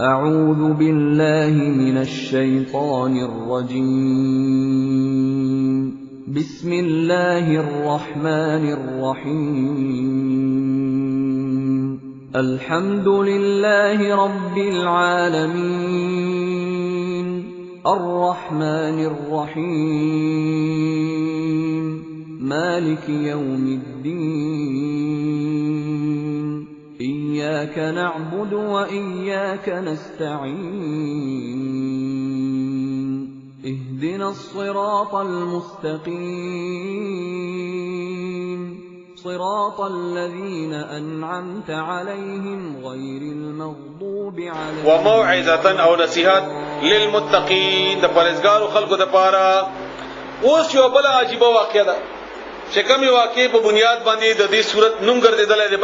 أعوذ بالله من الشيطان الرجيم بسم الله الرحمن الرحيم الحمد لله رب العالمين الرحمن الرحيم مالك يوم الدين إياك نعبد وإياك نستعين اهدنا الصراط المستقيم صراط الذين أنعمت عليهم غير المغضوب عليهم وموعظة أو نصيحة للمتقين د پرهیزګارو خلقو د پاره. اوس یو بل عجیب واقعه ده چې کومي واقعې په بنیاد باندې د دې صورت نوم ګرځیدلې د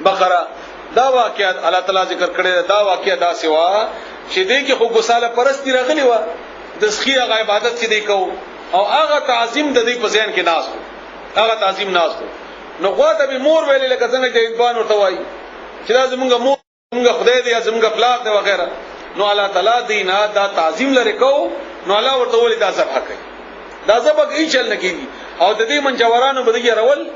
بقره دا واقعیت الله تعالی ذکر کړی دا واقعیت دا سوا چې دې کې خو ګساله پرستی راغلی و د سخی هغه عبادت چې دی کو او هغه تعظیم د دې په ذهن کې ناس هغه تعظیم ناس نو غواته به مور ویلې لکه څنګه چې انسان ورته وایي چې دا زمونږ مور زمونږ خدای دی زمونږ پلار دی وغیرہ نو الله تعالی دینه دا تعظیم لري کو نو الله ورته ولې دا ذبح کوي دا ذبح هیڅ چل نه کیږي او د دې منجورانو بدګي رول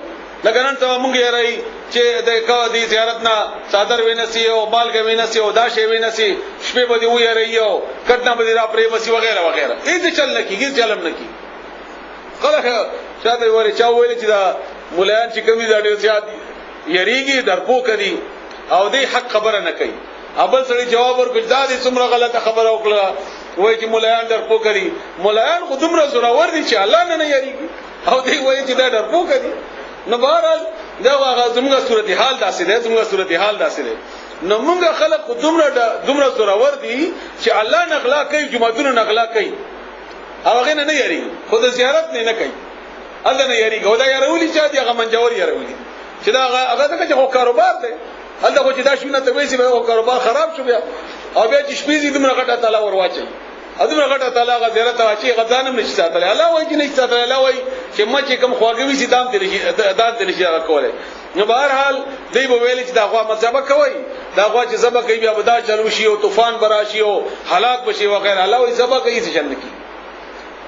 لګنن ته مونږ یې راي چې د دې زیارت نه صادر وینسي او مالګ وینسي او دا شی وینسي شپه به دی وې راي او کټنا به دی را پرې وسی وغیرہ وغیرہ هیڅ چل نه کیږي چلم نه کیږي خلک شاته وری چا ویل چې دا مولایان چې کومي دا ډېر زیات یریږي درپو کوي او دې حق خبره نه کوي ابل سړي جواب ورکړ دا دې څومره غلطه خبره وکړه وای چې مولایان درپو کوي مولایان خو دومره زورور دي چې الله نه یریږي او دې وای چې دا درپو کوي نو بهرحال دا هغه زموږه صورتحال داسې ده زموږه صورتحال داسې ده نو موږ خلک دومره زورور دي چې الله نغلا کوي جمعتون نغلا کوي هغه نه یری خود زیارت نه کوي الله نه یری ګودا یارولي چې هغه منجور یارولي چې دا هغه دغه کاروبار دی هلته خو چې دا شونه ته وېسي به کاروبار خراب شو بیا او بیا چې شپې دې دومره غټه تعالی ورواچي ادمره غټه تعالی غ زیارت واچي غزانم نشي ساتل الله وایي چې نشي ساتل الله وایي چې ما چې کوم خواږوي سي دام دې شي کوله نو بهرحال دی به ویل چې دا غوا مذهب کوي دا غوا چې زبا کوي بیا ودا چلو شي او طوفان براشي او حالات بشي وغیرہ الله وایي زبا کوي څه چل نکي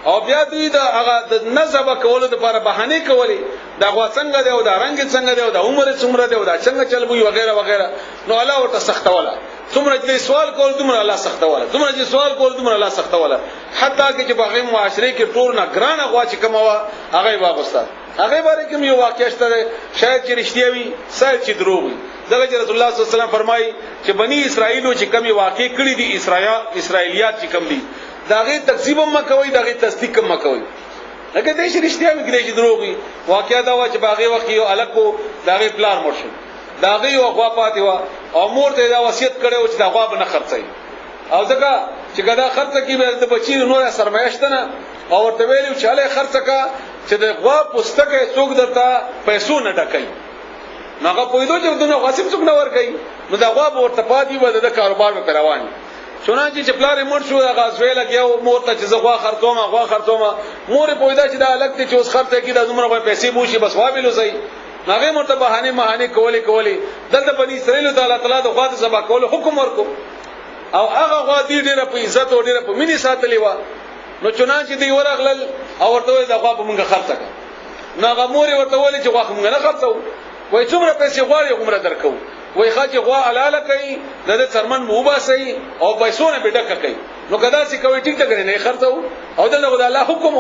او بیا دوی دا هغه د نسب کولو لپاره بهانه کوي دا غوا څنګه دی او دا رنگ څنګه دی او دا عمر څومره دی او دا څنګه چلوي وغیرہ وغیرہ نو الله ورته سخت ولا څومره چې سوال کول دومره الله سخت ولا څومره چې سوال کول دومره الله سخت ولا حتی چې په هغه معاشره کې ټول نه ګران غوا چې کومه هغه واغسته هغه باندې کوم یو واقع شته شاید چې رښتیا وي شاید چې دروغ وي دغه رسول الله صلی الله علیه وسلم فرمایي چې بنی اسرائیلو چې کوم واقع کړی دي اسرائیلیات چې کوم دي داغه تکذیب هم کوي داغه تصدیق هم کوي لکه دې چې رښتیا وي کې دروغ وي واقعا دا و چې باغې وخت یو الکو داغه پلان مرشد داغه یو غوا پاتې و او مور ته دا وصیت کړو چې دا غوا به نه خرڅي او ځکه چې کدا خرڅ کی به د بچی نور سرمایه شته نه او ورته ویلو چې له خرڅ کا چې د غوا پستکه څوک درته پیسو نه ډکای ناغه پویدو چې دونه غاسم څوک نه ور کوي نو دا غوا ورته پاتې و د کاروبار په روان چونانچه چې پلار مور شو غازوی لګیاو مور ته چې غوا خرڅومه مور په ودا چې دا الګ ته چې اوس خرڅه کی د عمر په پیسې بوشي بس وابلو صحیح هغه مرته بهانه کولی دلته بنی اسرائیل تعالی د غوا د سبا کول حکم ورکو او هغه غوا دې ډېر په عزت او ډېر په مینې ساتلی و نو چونانچه دی ورغلل او ورته دا غوا په مونږه خرڅه کړه نو هغه مور ورته ولې چې غوا مونږ نه خرڅو وای څومره پیسې غواړي عمره درکو وای خاطر غوا علاله کوي د څرمن موباسي او پیسونه به ډکه کوي نو کدا سي کوي ټیک ټک نه خرڅو او دغه الله حکم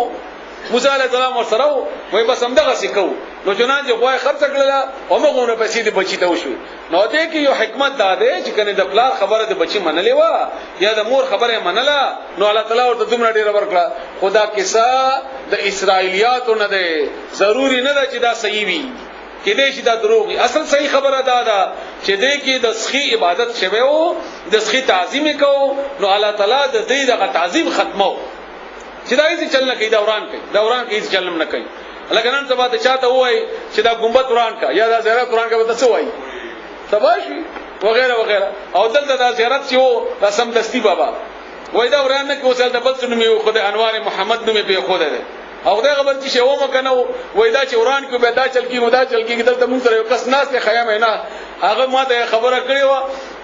موسی عليه السلام ورسره وای بس هم دغه سي کو نو چنانچه غوا خرڅ کړل او موږ نه پیسې د بچی ته وشو نو دې کې یو حکمت دا ده چې کنه د پلار خبره د بچی منلې و یا د مور خبره منله نو الله تعالی ورته دومره ډیر ورکړه خدا کیسه د اسرائیلیاتو نه ده ضروری نه ده چې دا صحیح وي کې دې چې دا دروغي اصل صحیح خبره ده چې دې کې د سخی عبادت شوه او د سخی تعظیم کو نو الله تعالی د دې د تعظیم ختمو چې دا هیڅ چل نه کوي دوران کې هیڅ چل نه کوي لکه نن سبا ته چاته وای چې دا ګمبد وران کا یا دا زیارت وران کا به څه وای تباشي وغیرہ وغیرہ او دلته دا زیارت چې وو رسم دستی بابا وای دا وران نه کې وسل د بل څه نوم خدای انوار محمد نوم په خوده ده او دا خبر چې شوم کنه وای دا چې وران کې به دا چل کې مدا چل کې دلته مونږ سره کس ناس ته خیام نه هغه ما ته خبره کړې و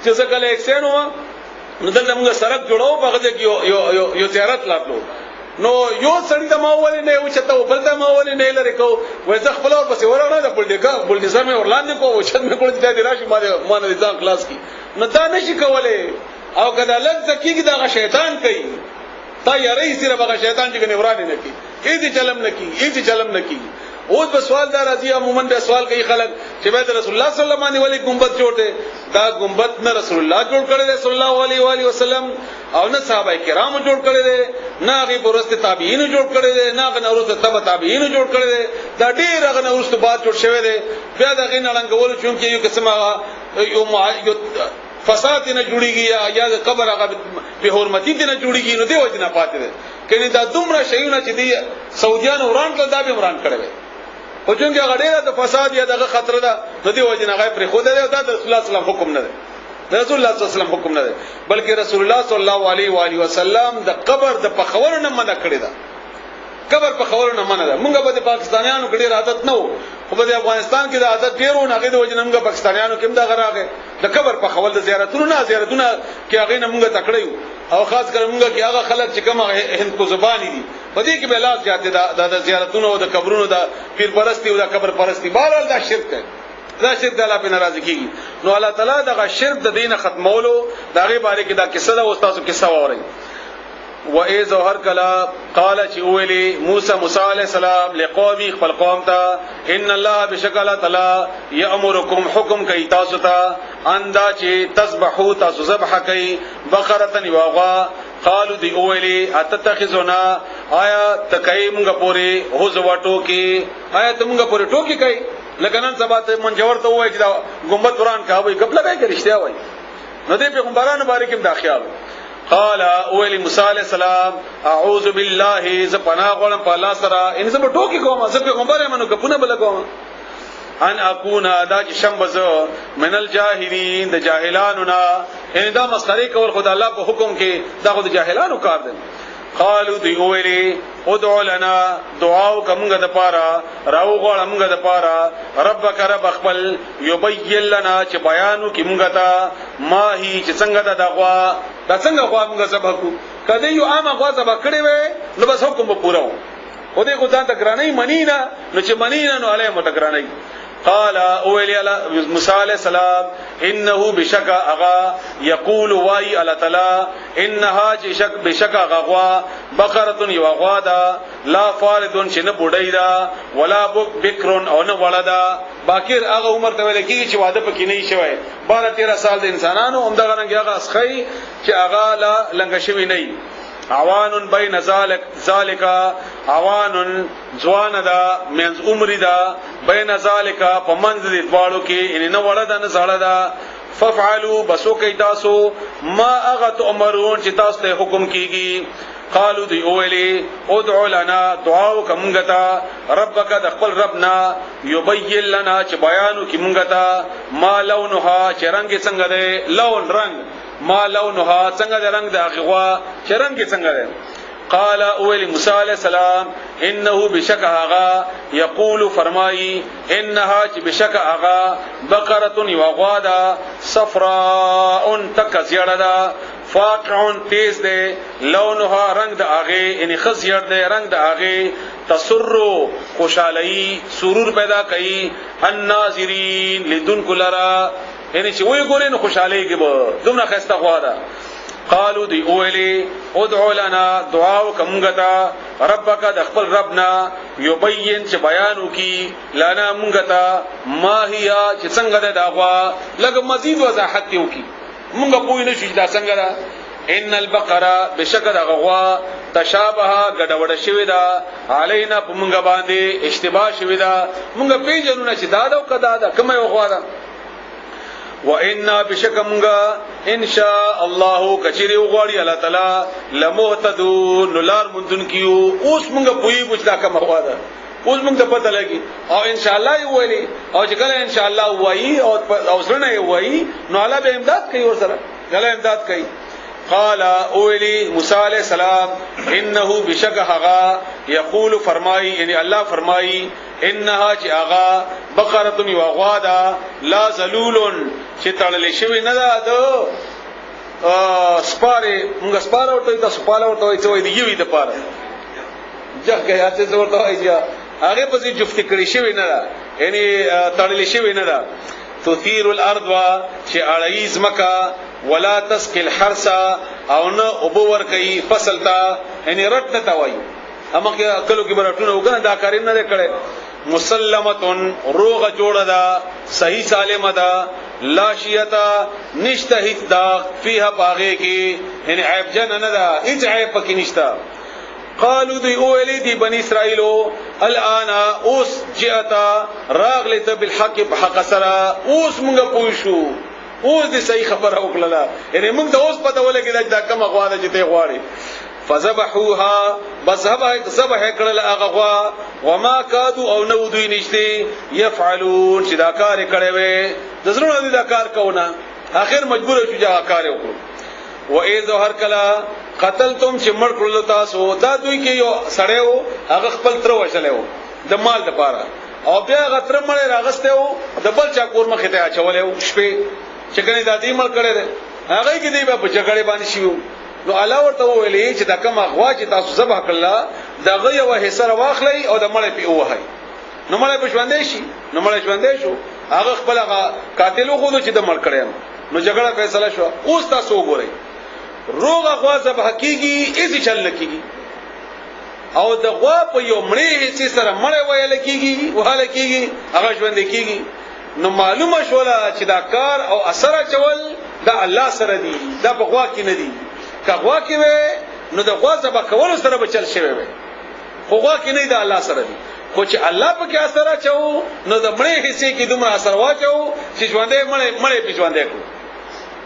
چې څه کله اکسن و نو دلته موږ سړک جوړو په هغه کې یو زیارت لارلو نو یو سړی د ما ولې نه و چته بل د ما ولې نه لري کو وای زه خپل اور پسې ورغله د بلډیزر مې ورلاندې کو و چې مې کول چې د راشي ما نه ځان خلاص کی نو دا نشي کوله او کله لږ ځکیږي دا شیطان کوي تا یې سره هغه شیطان چې ورانه نه کی ایدي چلم نه کی اوس په سوال دا راځي عموما به سوال کوي خلک چې به رسول الله صلی الله علیه و آله گنبد جوړ دی دا گنبد نه رسول الله جوړ کړی دی صلی الله علیه و آله وسلم او نه صحابه کرام جوړ کړی دی نه هغه پرسته تابعین جوړ کړی دی نه هغه نورسته تبع تابعین جوړ کړی دی دا ډیر هغه نورسته بعد جوړ شوی دی بیا دا غین لنګول چې یو قسمه یو فساد نه جوړیږي یا قبر هغه به حرمتي نه جوړیږي نو دی وجنه پاتې ده کله دا دومره شیونه چې دی سعودیان وران کړ دا به وران کړی او څنګه هغه ډیره د فساد یا دغه خطر ده نو دی وجنه هغه پر خود ده دا رسول الله صلی الله علیه وسلم حکم نه ده رسول الله صلی الله علیه وسلم حکم نه ده بلکې رسول الله صلی الله علیه و آله وسلم د قبر د پخور نه منع کړی ده قبر پخور نه منع ده مونږ به د پاکستانیانو کې ډیر عادت نه وو خو په افغانستان کې د عادت ډیرو نه غوډه وجنه موږ پاکستانیانو کې هم دا غراغه د قبر پخول د زیارتونو کې هغه نه موږ تکړیو او خاص کر موږ کې هغه خلک چې کوم هند کو زبانی دي په دې کې به لاس جاته د زیارتونو او د قبرونو د پیر پرستی او د قبر پرستی بهرحال دا شرک دی دا شرک د الله په ناراضي کیږي نو الله تعالی دغه شرک د دین ختمولو دغه باره کې دا قصه ده او تاسو قصه واورئ و اذ هر کلا قال چې ویلي موسی علیہ السلام لقومي خپل قوم ته ان الله بشکل تعالی یامرکم حکم کوي تاسو ته اندا چې تذبحوا تاسو ذبح کوي بقره یوغا قالو دی ویلي اتتخذنا آیا تکای مونږه پوری هو زواټو کې آیا ته مونږه پوری ټوکی کوي لکه نن سبا ته منجور ته وای چې دا ګمبد وران کا وای غبل کوي رښتیا وای نو دې پیغمبرانو باندې کوم دا خیال قال اولی موسی علیہ السلام اعوذ بالله ز پناه غوړم په الله سره ان زه ټوکی کوم زه پیغمبر یم نو کپونه بل کوم ان اكون دا چې شمبز من الجاهلین د جاهلانو نه ان دا مسخري کول خدای الله په حکم کې دا خو د جاهلانو کار دی قالو دی اولی ادعو لنا دعاو کمونگا دا پارا راو غوڑا مونگا دا پارا ربک رب اخبل یبین لنا چه بیانو کی مونگا تا ماہی چه سنگا دا غوا دا سنگا غوا مونگا زبکو کده یو آما غوا زبک کڑی وے نو بس حکم با پورا ہو خودی خودان تکرانی منینا نو چه منینا نو علیه متکرانی قال اولی موسی علیہ السلام انه بشک اغا یقول وای الله تعالی انها شک بشک اغا بقره یغوا دا لا فارض شنه بډای دا ولا بکرون او نه ولدا باکر اغه عمر ته ویل کی چې واده پکې نه شوی 12 13 سال د انسانانو هم دغه رنګ هغه اسخی چې اغا لا لنګ شوی نه عوان بین ذالک عوان ځوان دا منز عمر دا بین ذالک پمنځ دي دواړو کې ان نه ولدا نه زړه دا ففعلوا بسو کوي تاسو ما اغت امرون چې تاسو ته حکم کیږي قالو دی اولی ادعو لنا دعاو کمونگتا ربک د خپل ربنا یبین لنا چې بیانو کی مونگتا ما لونها چې رنگ څنګه ده لون رنگ ما لونها څنګه ده رنگ د اغوا چې رنگ څنګه ده قال اولی موسی علیہ السلام انه بشک اغا یقول فرمای انها چې بشک اغا بقره یغوادا صفراء تکزیړه فاقع تیز ده لونها رنگ د اغه یعنی خزیر ده رنگ د اغه تسر خوشالۍ سرور پیدا کوي الناظرین لدن کلرا یعنی چې وای ګورې نو خوشالۍ کې به دومره خسته غواړه قالو دی اولی ادعو لنا دعاو کمونگتا ربک د خپل ربنا یبین چې بیانو کی لنا مونگتا ماهیا چې څنګه ده داغوا لکه مزید وضاحت دیو کی مونږ پوی نه شو دا څنګه ده ان البقره بشکر غوا تشابه غډوډ شوی دا علینا په مونږ باندې اشتباه شوی دا مونږ پیژنو نه چې دا دا کدا دا کومه غوا ده وإنا بشکمغا ان شاء الله کچری وغړی الله تعالی لمهتدون نلار مندن کیو اوس مونږ پوی بوچدا کوم هوا ده اوس مونږ ته پته لګي او ان شاء الله ویلی او چې کله ان شاء الله وایي او سره وایي نو الله به امداد کوي ور سره الله امداد کوي قال اولی موسی علیہ السلام انه بشک هغا یقول فرمای یعنی الله فرمای انها چې هغا بقره یغوادا لا ذلول چې تړلې شوی نه ده سپاره موږ سپاره ورته تاسو سپاره ورته څه وایي دی یوې د پاره ځکه یا څه ورته وایي هغه په دې جفت کړی شوی نه ده یعنی تړلې شوی نه ده تثير الارض چې اړایز مکه ولا تسقي الحرث او نه وبور کوي فصل تا یعنی رټ نه تا وایي امکه کلو کې برټونه وکنه دا کارین نه کړي مسلمتن روغ جوړه ده صحیح سالمه ده لا شیتا نشته هیڅ دا فيها باغه کې یعنی عیب جن نه ده هیڅ عیب پکې نشته قالوا دی اولی دی بنی اسرائیلو الان اوس جئتا راغلت بالحق بحق سرا اوس موږ پوښو اوس دې صحیح خبره وکړه یعنی موږ د اوس پته ولګی دا کوم غواړي چې ته غواړي فذبحوها ذبح کړل هغه غوا وما كادوا او نو دوی نشته يفعلون چې دا کار کړي وي د زړه دې دا کار کوونه اخر مجبور شو چې کار وکړو و اذ هر کلا قتلتم چې مړ کړل تاسو دا دوی کې یو سړیو هغه خپل تر وشلېو د مال لپاره او بیا غتر مړ راغستهو د بل چا کور مخې ته اچولېو شپې چې کني دا دې مړ کړل هغه کې دی په جګړه باندې شیو نو علاوه ته ویلې چې دا کوم اغوا چې تاسو ذبح کړل دا غي او حصہ واخلې او د مړ په وهاي نو مړ په ژوندې شي نو مړ ژوندې شو هغه خپل قاتل خو چې د مړ کړي نو جګړه فیصله شو اوس تاسو وګورئ روغ غوا ذبح کیږي اېڅ چل نکېږي او د غوا په یو مړې هیڅ سره مړ ویل کیږي وهاله کیږي هغه ژوند کیږي نو معلومه شولا چې دا کار او اثر چول دا الله سره دی دا په غوا کې نه دی که غوا کې وي نو د غوا ذبح کول سره بچل شوی وي خو غوا کې نه دی الله سره دی خو چې الله په کې اثر چاو نو د مړې هیڅ کې دومره اثر واچو چې ژوندې مړې په ژوندې کو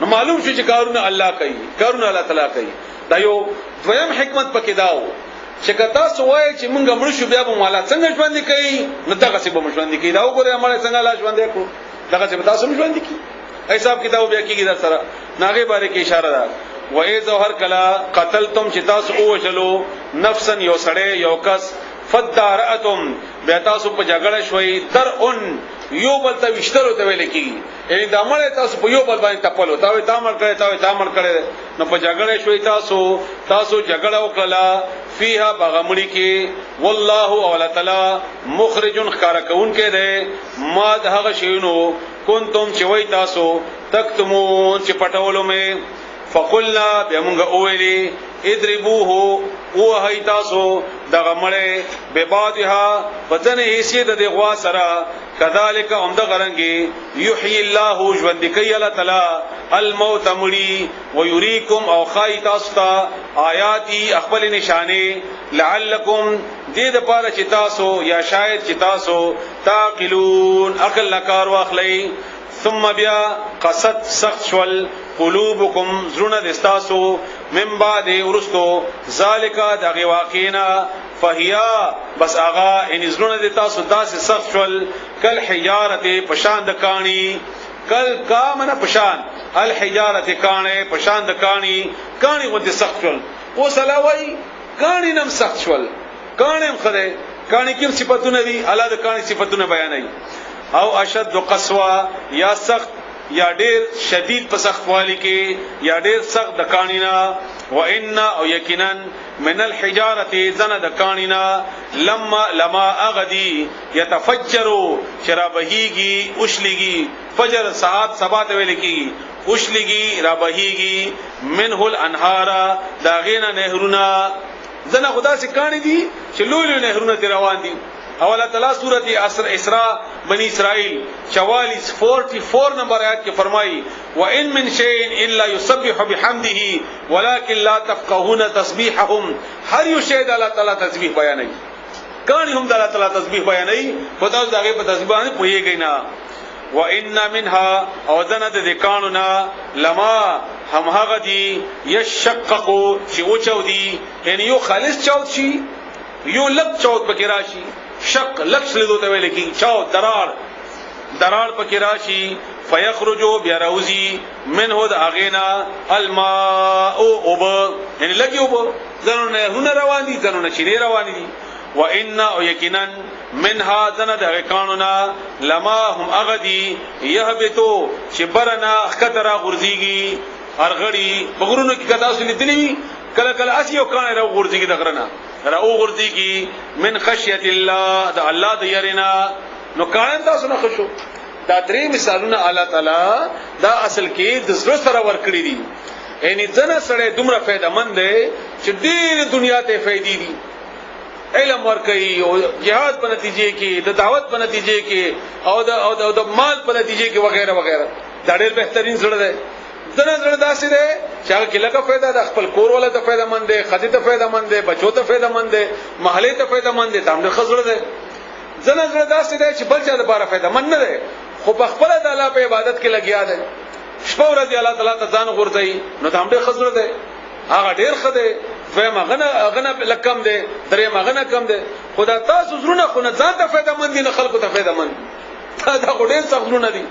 نو معلوم شو چې کارونه الله کوي کارونه الله تعالی کوي دا یو دویم حکمت پکې داو چې کتا سوای چې مونږ مړ شو بیا به مالا څنګه ژوند کوي نو دغه څه به ژوند کوي دا وګوره مړ څنګه الله ژوند کوي دغه څه به تاسو ژوند کوي حساب کتاب بیا کیږي در سره ناغه باره کې اشاره ده و اذ هر کلا قتلتم چې تاسو اوجلو نفسا یو سړی یو کس فدارتم بیا تاسو په جګړه شوي درون یو بل ته وشترو ته ویل کیږي یعنی د عمل تاسو په یو بل باندې تپلو تا وي تامل کړي نو په جګړه شوي تاسو جګړه وکړه فيها بغمړي کې والله او تعالی مخرج خار کون کې ده ما دغه شینو کنتم چې وای تاسو تکتمون چې پټولو مې فقلنا بمونږ اولی ادربوه وهي تاسو دغه مړې به بادها بدن حیثیت د غوا سره کذالک هم د غرنګي یحیی الله ژوند کوي الله تعالی الموت مړي ويريكم او خای تاسو ته آیاتی خپل نشانه لعلکم دې د پاره چې تاسو یا شاید چې تاسو تعقلون عقل کار واخلئ ثم بیا قصد سخت شول قلوبکم زرون دستاسو من بعد ورستو ذالک دغه واقعنا فهیا بس اغا ان زرون دستاسو داس سخت شول کل حجارته پشان د کانی کل کامن پشان الحجارته کانه پشان د کانی غو د سخت شول او سلاوی کانی نم سخت شول کانم خره کانی کوم صفاتونه دي الله د کانی صفاتونه بیانای او اشد قسوا یا سخت یا ډیر شدید په سخت والی کې یا ډیر سخت د کانینا و ان او یقینا من الحجاره زن د کانینا لما اغدی يتفجر شرابهیږي اوشليږي فجر ساعت سبات ویل کی اوشليږي رابهیږي منه الانهار داغینا نهرنا زنه خدا سے کانی دي چې لولو نهرونه روان دي اوله تعالی سورۃ اسراء بنی اسرائیل 44 نمبر آیات کې فرمایي وان من شيء الا يسبح بحمده ولكن لا تفقهون تسبيحهم هر یو شی د الله تعالی تسبیح بیانوي کانی هم د الله تعالی تسبیح بیانوي خدای دغه په تسبیح باندې پوهیږي نه وان منها او ذنه د قانونا لما هم هغه دي يشققوا چې وچودي یعنی یو خالص چود شي یو لب چود پکې راشي شق لکش لیدو ته ویل کی چاو درار پکې راشي فیخرجوا بیاروزی منه د اغینا الماء اوب یعنی لګي اوب زنو نه هونه روان دي زنو نه چینه روان دي وان او یقینا منها ذنه د قانونا لما هم اغدی يهبتو چې برنا خطر غرزيږي ارغړي بغرونو کې کدا سولې دلی کله کله اسی او کانه راو غورځي دغرنا راو غورځي کی من خشیت الله د الله د يرنا نو کانه تاسو نه خشو دا درې مثالونه الله تعالی دا اصل کې د زړه سره ورکړي دي یعنی ځنه سره دومره فائدہ مند دی چې ډېر دنیا ته فائدې دي علم ورکړي او jihad په نتیجه کې د دعوت په نتیجه کې او د مال په نتیجه کې وغیرہ وغیرہ دا ډېر بهترین زړه دی ځنه زړه داسې دی چې هغه کې لکه فائدہ د خپل کور ولا ته فائدہ مند دی خدي ته فائدہ مند دی بچو ته فائدہ مند دی محله ته فائدہ مند دی تام د خزړه دی ځنه زړه داسې دی چې بل چا لپاره فائدہ مند نه دی خو په خپل د الله په عبادت کې لګیا دی شپه ورځ الله تعالی ته ځان غورځي نو تام د خزړه دی هغه ډېر خده فهم غنه لکم دی درې مغنه کم دی خدا تاسو زرونه خو نه ځان ته فائدہ مند دي نه خلکو ته فائدہ مند دا غوډې څغلونه دي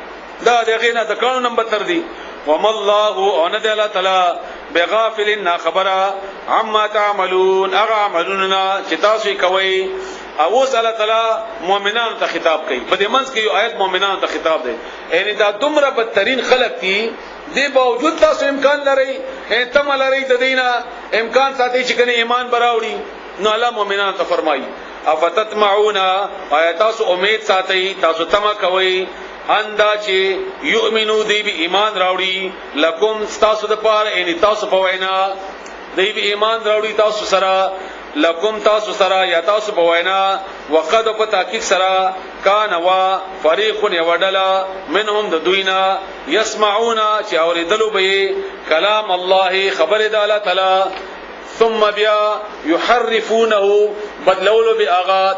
دا دغه نه د قانون نمبر تر دي وم الله ان الله تعالی بغافل نا خبره عما تعملون اغه عملنا چې تاسو کوي او الله تعالی مؤمنانو ته خطاب کوي په دې منځ کې یو آیت مؤمنانو ته خطاب دی یعنی دا دومره بدترین خلق دي دی باوجود تاسو امکان لري احتمال لري د دینه امکان ساتي چې کنه ایمان براوړي نو الله مؤمنانو ته فرمایي افتتمعون آیاتاسو امید ساتي تاسو تما کوي اندا چې یؤمنو دی به ایمان راوړي لکم تاسو د پاره ان تاسو په وینا دی به ایمان راوړي تاسو سره لکم تاسو سره یا تاسو په وینا وقد په تحقیق سره کان وا فریق یودلا منهم د دوینا يسمعون چې اوریدلو به کلام الله خبر د الله تعالی ثم بیا يحرفونه بدلولو باغات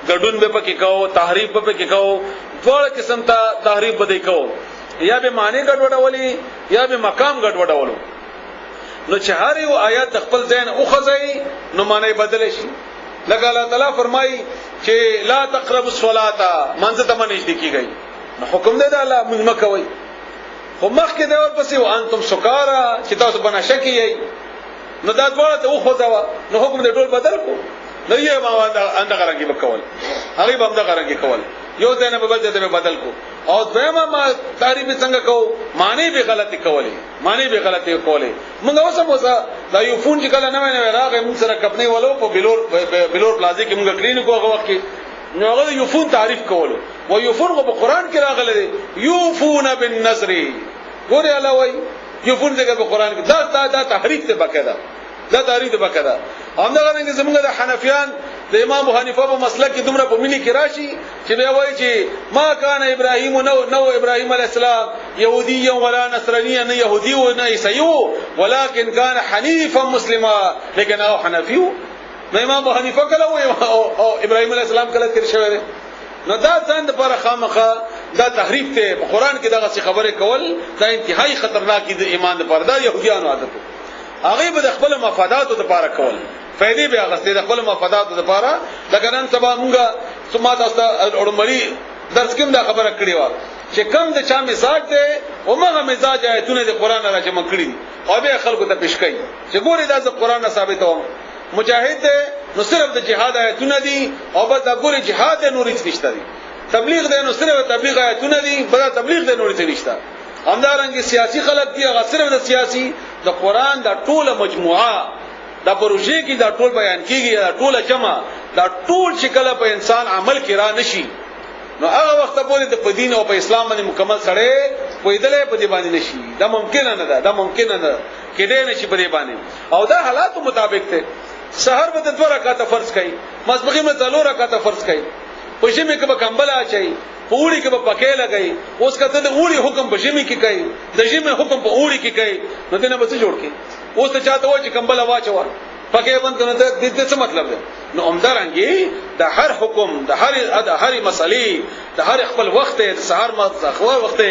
ګډون به پکې کو تحریف به پکې کو ټول قسم ته تحریف به کو یا به معنی ګډوډولي یا به مقام ګډوډولو نو چې هر یو آیات خپل ځین او خزای نو معنی بدل شي لکه الله تعالی فرمایي چې لا تقربوا الصلاه منځ ته منځ دي کیږي نو حکم دی دا الله موږ مکوي خو مخکې دا ورپسې وانتم سکارا چې تاسو بنشه کیږي نو دا ډول ته خو ځوا نو حکم دې ټول بدل کو نو یې ما انده غرانګي وکول هغه به انده غرانګي کول یو ځنه په بل ځای ته بدل کو او دویمه ما تعریف څنګه کو معنی به غلطي کولی معنی به غلطي کولی موږ اوسه موزه دا یو فون چې کله نه راغی موږ سره کپنی ولو په بلور پلازي کې موږ کلینیک هغه وخت کې نو هغه یو فون تعریف کولو و یو فون په قران کې راغلی یو فون بالنصر ګوري علاوه یو فون څنګه په قران کې دا تحریف ته بکدا دا تعریف ته بکدا همدغه نه زمونږ د حنفیان د امام ابو حنیفه په مسلک کې دومره په ملي کې راشي چې به وایي چې ما کان ابراهیم نو ابراهیم علیه السلام يهودي ولا نصراني نه يهودي و نه عیسوي ولكن كان حنيفا مسلما لیکن او حنفي نو امام ابو حنیفه کله او ابراهیم علیه السلام کله تیر شوی نو دا ځان لپاره خامخه دا تحریف ته په قران کې دغه خبره کول دا انتهایی خطرناک دي ایمان لپاره دا يهوديانو عادت هغه به خپل مفاداتو لپاره کول فائدې به هغه ستې خپل مفاداتو لپاره لکه نن سبا مونږه سما تاسو اورمړي درس کې دا خبره کړې و چې کم د چا مزاج دی او مغه مزاج آیتونه د قران راجمع کړی او به خلکو ته پیش کړي چې ګوري دا د قران ثابتو مجاهد دی نو صرف د جهاد آیتونه دي او بس دا ګوري جهاد نور هیڅ نشته دي تبلیغ دی نو صرف تبلیغ آیتونه دي بل تبلیغ دی نور هیڅ نشته همدارنګه سیاسي خلک دي هغه صرف د سیاسي د قران د ټوله مجموعه دا پروژې کې دا ټول بیان کیږي دا ټوله جمع دا ټول چې کله په انسان عمل کې را نشي نو هغه وخت پورې د دین او په اسلام باندې مکمل سره پویدلې په دې باندې نشي دا ممکن نه ده دا ممکن نه ده کېدې نشي په دې باندې او دا حالات مطابق ته سحر به د 2 رکعات فرض کړي ماسپخین به 4 رکعات فرض کړي پښې کې به کمبل اچي پوری کې په پکې لګي اوس کته د اوړي حکم په جمی کې کوي د جمی حکم په اوړي کې کوي نو دنه به څه جوړ کې اوس ته چاته و چې کمبل واچو پکې باندې نو د څه مطلب ده نو عمدارنګي د هر حکم د هر مسلې د هر خپل وخت د سحر مخه وخت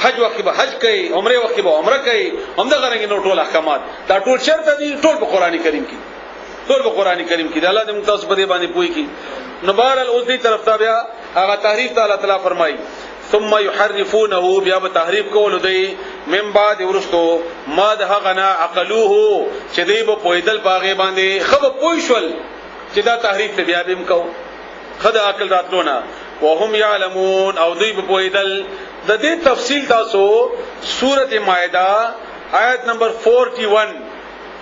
حج وخت به حج کوي عمره وخت به عمره کوي عمدارنګي نو ټول احکامات دا ټول شرط دي ټول په قرآني کریم کې ټول په قرآني کریم کې د الله د ممتاز په دې باندې پوي کې نو بهر اوس دې طرف ته بیا هغه تحریف تعالی تعالی فرمایي ثم يحرفونه بیا به تحریف کول دی من بعد ورستو ما ده غنا عقلوه چې دی په پویدل باغې باندې خو پویشل چې دا تحریف ته بیا بیم کو خدای عقل راتلونه وهم يعلمون او دی په پویدل د دې تفصیل تاسو سورته مائده آیت نمبر 41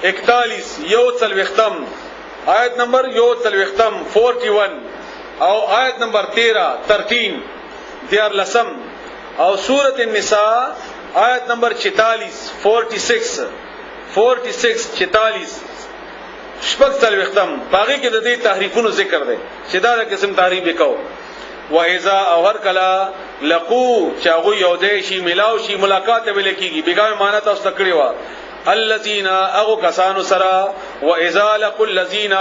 41 یو څلوېښتم آیت نمبر 41 او آیت نمبر 13 دیار لسم او سورۃ النساء آیت نمبر 46 شپږ څلوېښتم باقي کې د دې تحریفونو ذکر دی چې دا قسم تعریف وکاو و اذا او هر کلا لقو چاغو یو دی شي ملاو شي ملاقات ویل کیږي بیګا معنی تاسو تکړی و الذين اغو کسانو سرا و اذا لقوا الذين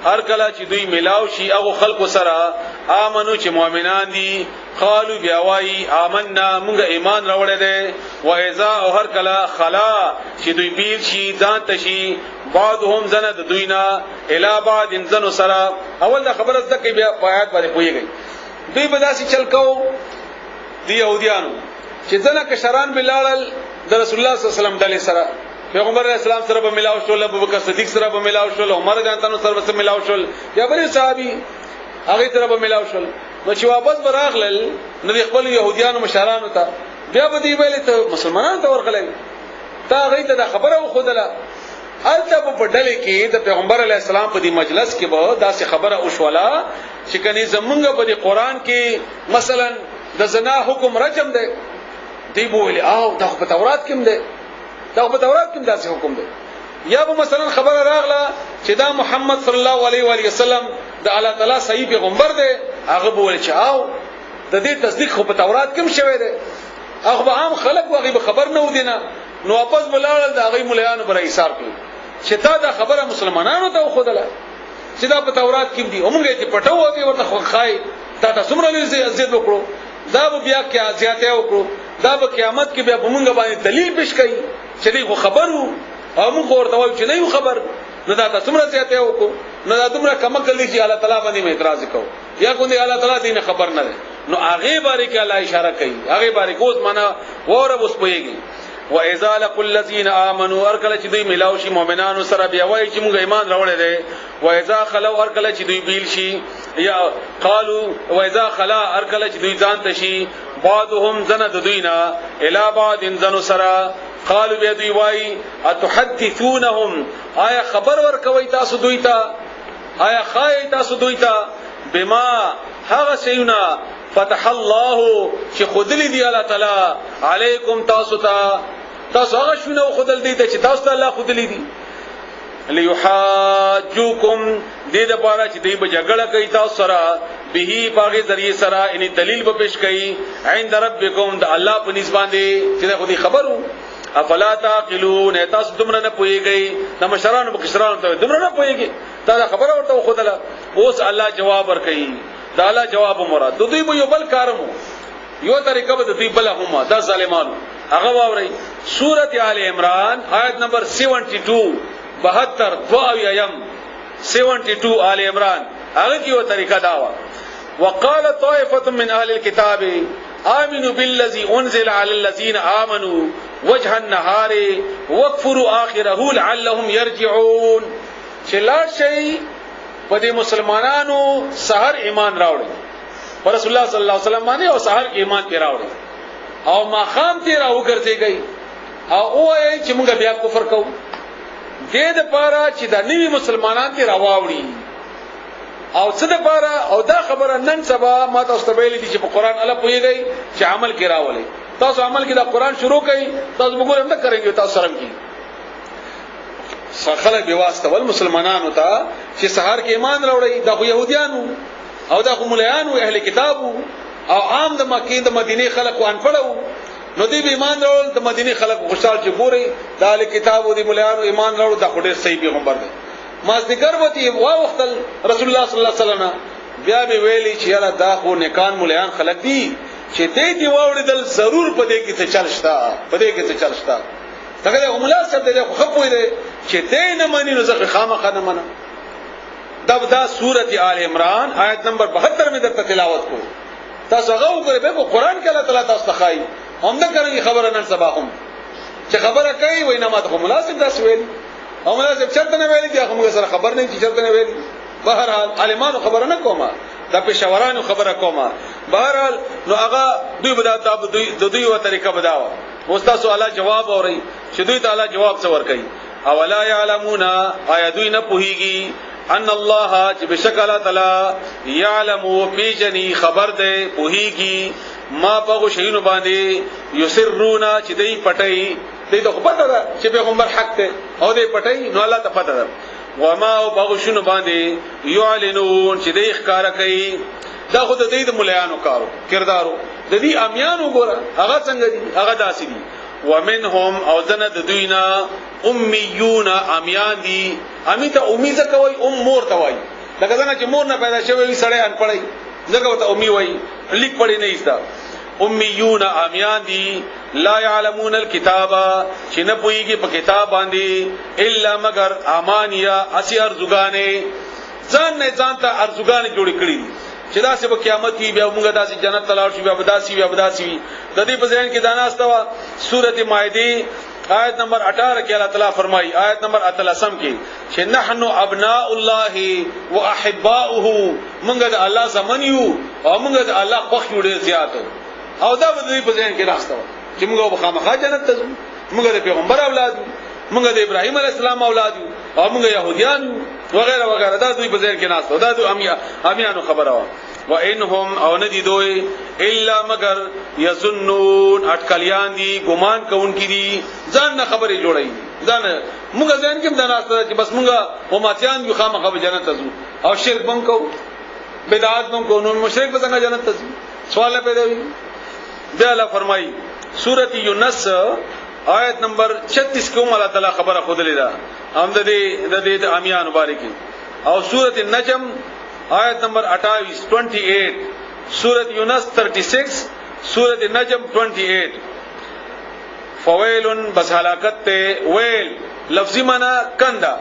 هر کلا چې دوی ملاو شي اغو خلق سرا امنو چې مؤمنان دي قالوا بیا وای آمنا موږ ایمان راوړل دي و اذا او هر کلا خلا چې دوی بیل شي ځان تشي بعضهم زند دوینا الی بعض انزن سرا اول دا خبره زکه بیا آیات باندې پویږي دوی بداسي چل کو دی يهوديانو چې ځنه کشران بلال د رسول الله صلی الله علیه وسلم دلی سره پیغمبر اسلام سره به ملاو شول ابوبکر صدیق سره به ملاو شول عمر جانتانو سره به ملاو شول یا بل صحابي هغه سره به ملاو شول نو چې واپس براغلل نو خپل يهوديانو مشرانو ته بیا به دی ویل ته مسلمانانو ته ورغلل تا هغه ته خبره وخدله الته په ډلې کې د پیغمبر علی السلام په دې مجلس کې به داسې خبره وشوله چې کني زمونږ په دې قران کې مثلا د زنا حکم رجم دی دی بوله او د تورات کې دی دا په تورات کې داسې حکم دی یا به مثلا خبره راغله چې دا محمد صلی الله علیه و علیه وسلم د الله تعالی صحیح پیغمبر دی هغه بوله چې او د دې تصدیق خو په تورات کې شوی دی هغه عام خلک واغې به خبر نه ودینه نو واپس بلال د هغه مولانو پر ایثار کړ چې تا دا خبره مسلمانانو ته خودله چې دا په تورات کې دی اومږه چې پټو وږي ورته خوخای دا څومره لږه عزت وکړو دا به بیا کې ازیاته وکړو دا به قیامت کې بیا موږ باندې دلیل پیش کړي چې دی خو خبرو او موږ ورته وایو چې نه یو خبر نو دا څومره ازیاته وکړو نو دا دومره کمکل دي چې الله تعالی باندې اعتراض وکړو یا کوم دی الله تعالی دې خبر نه ده نو هغه باره کې الله اشاره کوي هغه باره کوس معنا وره اوس پويږي و اذا لقوا الذين امنوا ارکل چې دوی ملاو شي مؤمنانو سره بیا وایي چې موږ ایمان راوړل دي و اذا خلوا ارکل چې دوی بیل شي یا قالوا و اذا خلا ارکل چې دوی ځان تشي بعضهم زند دوینا الی بعض انزن سرا قالوا بیا دوی وایي اتحدثونهم آیا خبر ورکوي تاسو دوی ته آیا خای تاسو دوی ته بما هغه شیونه فتح الله چې خودلی دی الله تعالی علیکم تاسو ته تاسو هغه شنو خودل دی چې تاسو ته الله خودلی دی لیحاجوکم دې د پاره چې دوی به جګړه کوي تاسو سره به باغی ذریعہ سره ان دلیل به پیش کوي عند ربکم د الله په نسبت باندې چې خودي خبرو افلا تعقلون تاسو دومره نه پويږئ د مشرانو بکشرانو ته دومره نه پويږئ دا خبره ورته خودله اوس الله جواب ورکړي دا الله جواب مراد دوی به یو بل کارمو یو طریقه به دوی بل هم دا ظالمانو هغه واوري سورۃ آل عمران آیت نمبر 72 72 آل عمران هغه یو طریقه داوا وقال طائفه من اهل الكتاب آمنوا بالذي انزل على الذين آمنوا وجه النهار واكفروا آخره لعلهم يرجعون چلار شي په دې مسلمانانو سحر ایمان راوړي پر رسول الله صلی الله علیه وسلم باندې او سحر ایمان تی راوړي او ما خام تی راو ګرځيږي او وایي چې موږ بیا کفر کوو دې د پاره چې د نوی مسلمانان تی راوړي او څه د پاره او دا خبره نن سبا ما تاسو ته ویلي چې په قران الله پويږي چې عمل کې راولي تاسو عمل کې دا قران شروع کړئ تاسو وګورئ هم کوي تاسو سره کې خلک به واسطه ول مسلمانانو ته چې سحر کې ایمان راوړي د يهوديانو او د مولایانو اهل کتابو او عام د مکه د مدینه خلکو ان پړو نو دی ایمان راوړل د مدینه خلکو خوشحال چې ګوري د اهل کتابو د مولایانو ایمان راوړل د خډه صحیح پیغمبر دی ما ذکر وتی وا وخت رسول الله صلی الله علیه وسلم بیا به ویلي چې یاره دا خو نیکان مولایان خلک دي چې دې دی واوړل ضرور پدې کې څه چلشتا پدې کې څه چلشتا څنګه مولا صاحب دې خو خپوي دې چې دې نه مانی نو ځکه خامخا نه منه دا سورۃ آل عمران آیت نمبر 72 میں در تلاوت کو تاسو هغه وګورئ په قران کې الله تعالی تاسو ته خای هم دا کوي خبره نن سبا هم چې خبره کوي وای نه ماته مناسب تاسو ویل او مناسب چرته نه ویل چې هغه سره خبر نه چې چرته نه ویل بهرحال عالمانو خبره نه کومه دا پېښورانو خبره کومه بهرحال نو هغه دوی بدا دوی و طریقه بداوه اوس تاسو الله جواب اوري چې دوی تعالی جواب څور کوي اولا يعلمون آیا دوی نه پوهیږي ان الله چې بشک الله تعالی يعلم بجني خبر ده پوهیږي ما په شیونو باندې یسرون چې دوی پټي دوی ته پته ده چې پیغمبر حق ده او دوی پټي نو الله ته پته ده وما په شیونو باندې يعلنون چې دوی ښکارا کوي دا خود د دې مليانو کارو کردارو د دې امیانو ګوره هغه څنګه دي هغه داسې دي ومنهم او ذن د دوینا امیون امیان دي امیته امید کوي مور ته وای لکه څنګه چې مور نه پیدا شوی وي سړی ان پړی ځکه ته امی وای لیک پړی نه ایستا امیون امیان دي لا يعلمون الكتاب چې نه پويږي په کتاب باندې الا مگر امانیا اسی ارزګانې ځان نه ځان ته ارزګانې جوړ کړی چې دا سه په قیامت کې بیا موږ داسې جنت تلاړ شو بیا بداسي د دې په ځین کې دانا استوا سورته مائده آیت نمبر 18 کې الله تعالی فرمایي آیت نمبر 13 کې چې نحنو ابناء الله واحباؤه موږ د الله زمن یو او موږ د الله خوښ یو ډیر زیات او دا د دې په ځین کې راستو چې موږ په خامخا جنت ته ځو موږ د پیغمبر اولاد موږ د ابراهیم علی السلام اولاد او موږ يهوديان وغيرها وغيرها دا دوی په ځین کې ناستو دا دوی امیانو خبره وا وانهم او ندی دوی الا مگر یظنون اٹکلیان دي ګمان کوونکې دي ځان نه خبرې جوړي ځان موږ ځین کې دناسته چې بس موږ هماتيان یو خامخا به جنت ته ځو او شرک بم کو بدعات بم کو نو مشرک به څنګه جنت ته ځي سوال پیدا وي دا الله فرمایي سورۃ یونس آیت نمبر 36 کې الله تعالی خبره خود لیدا هم د دې امیان مبارکي او سورۃ النجم آیت نمبر 28 سورۃ یونس 36 سورۃ النجم 28 فویل بس هلاکت ته ویل لفظی معنا کندا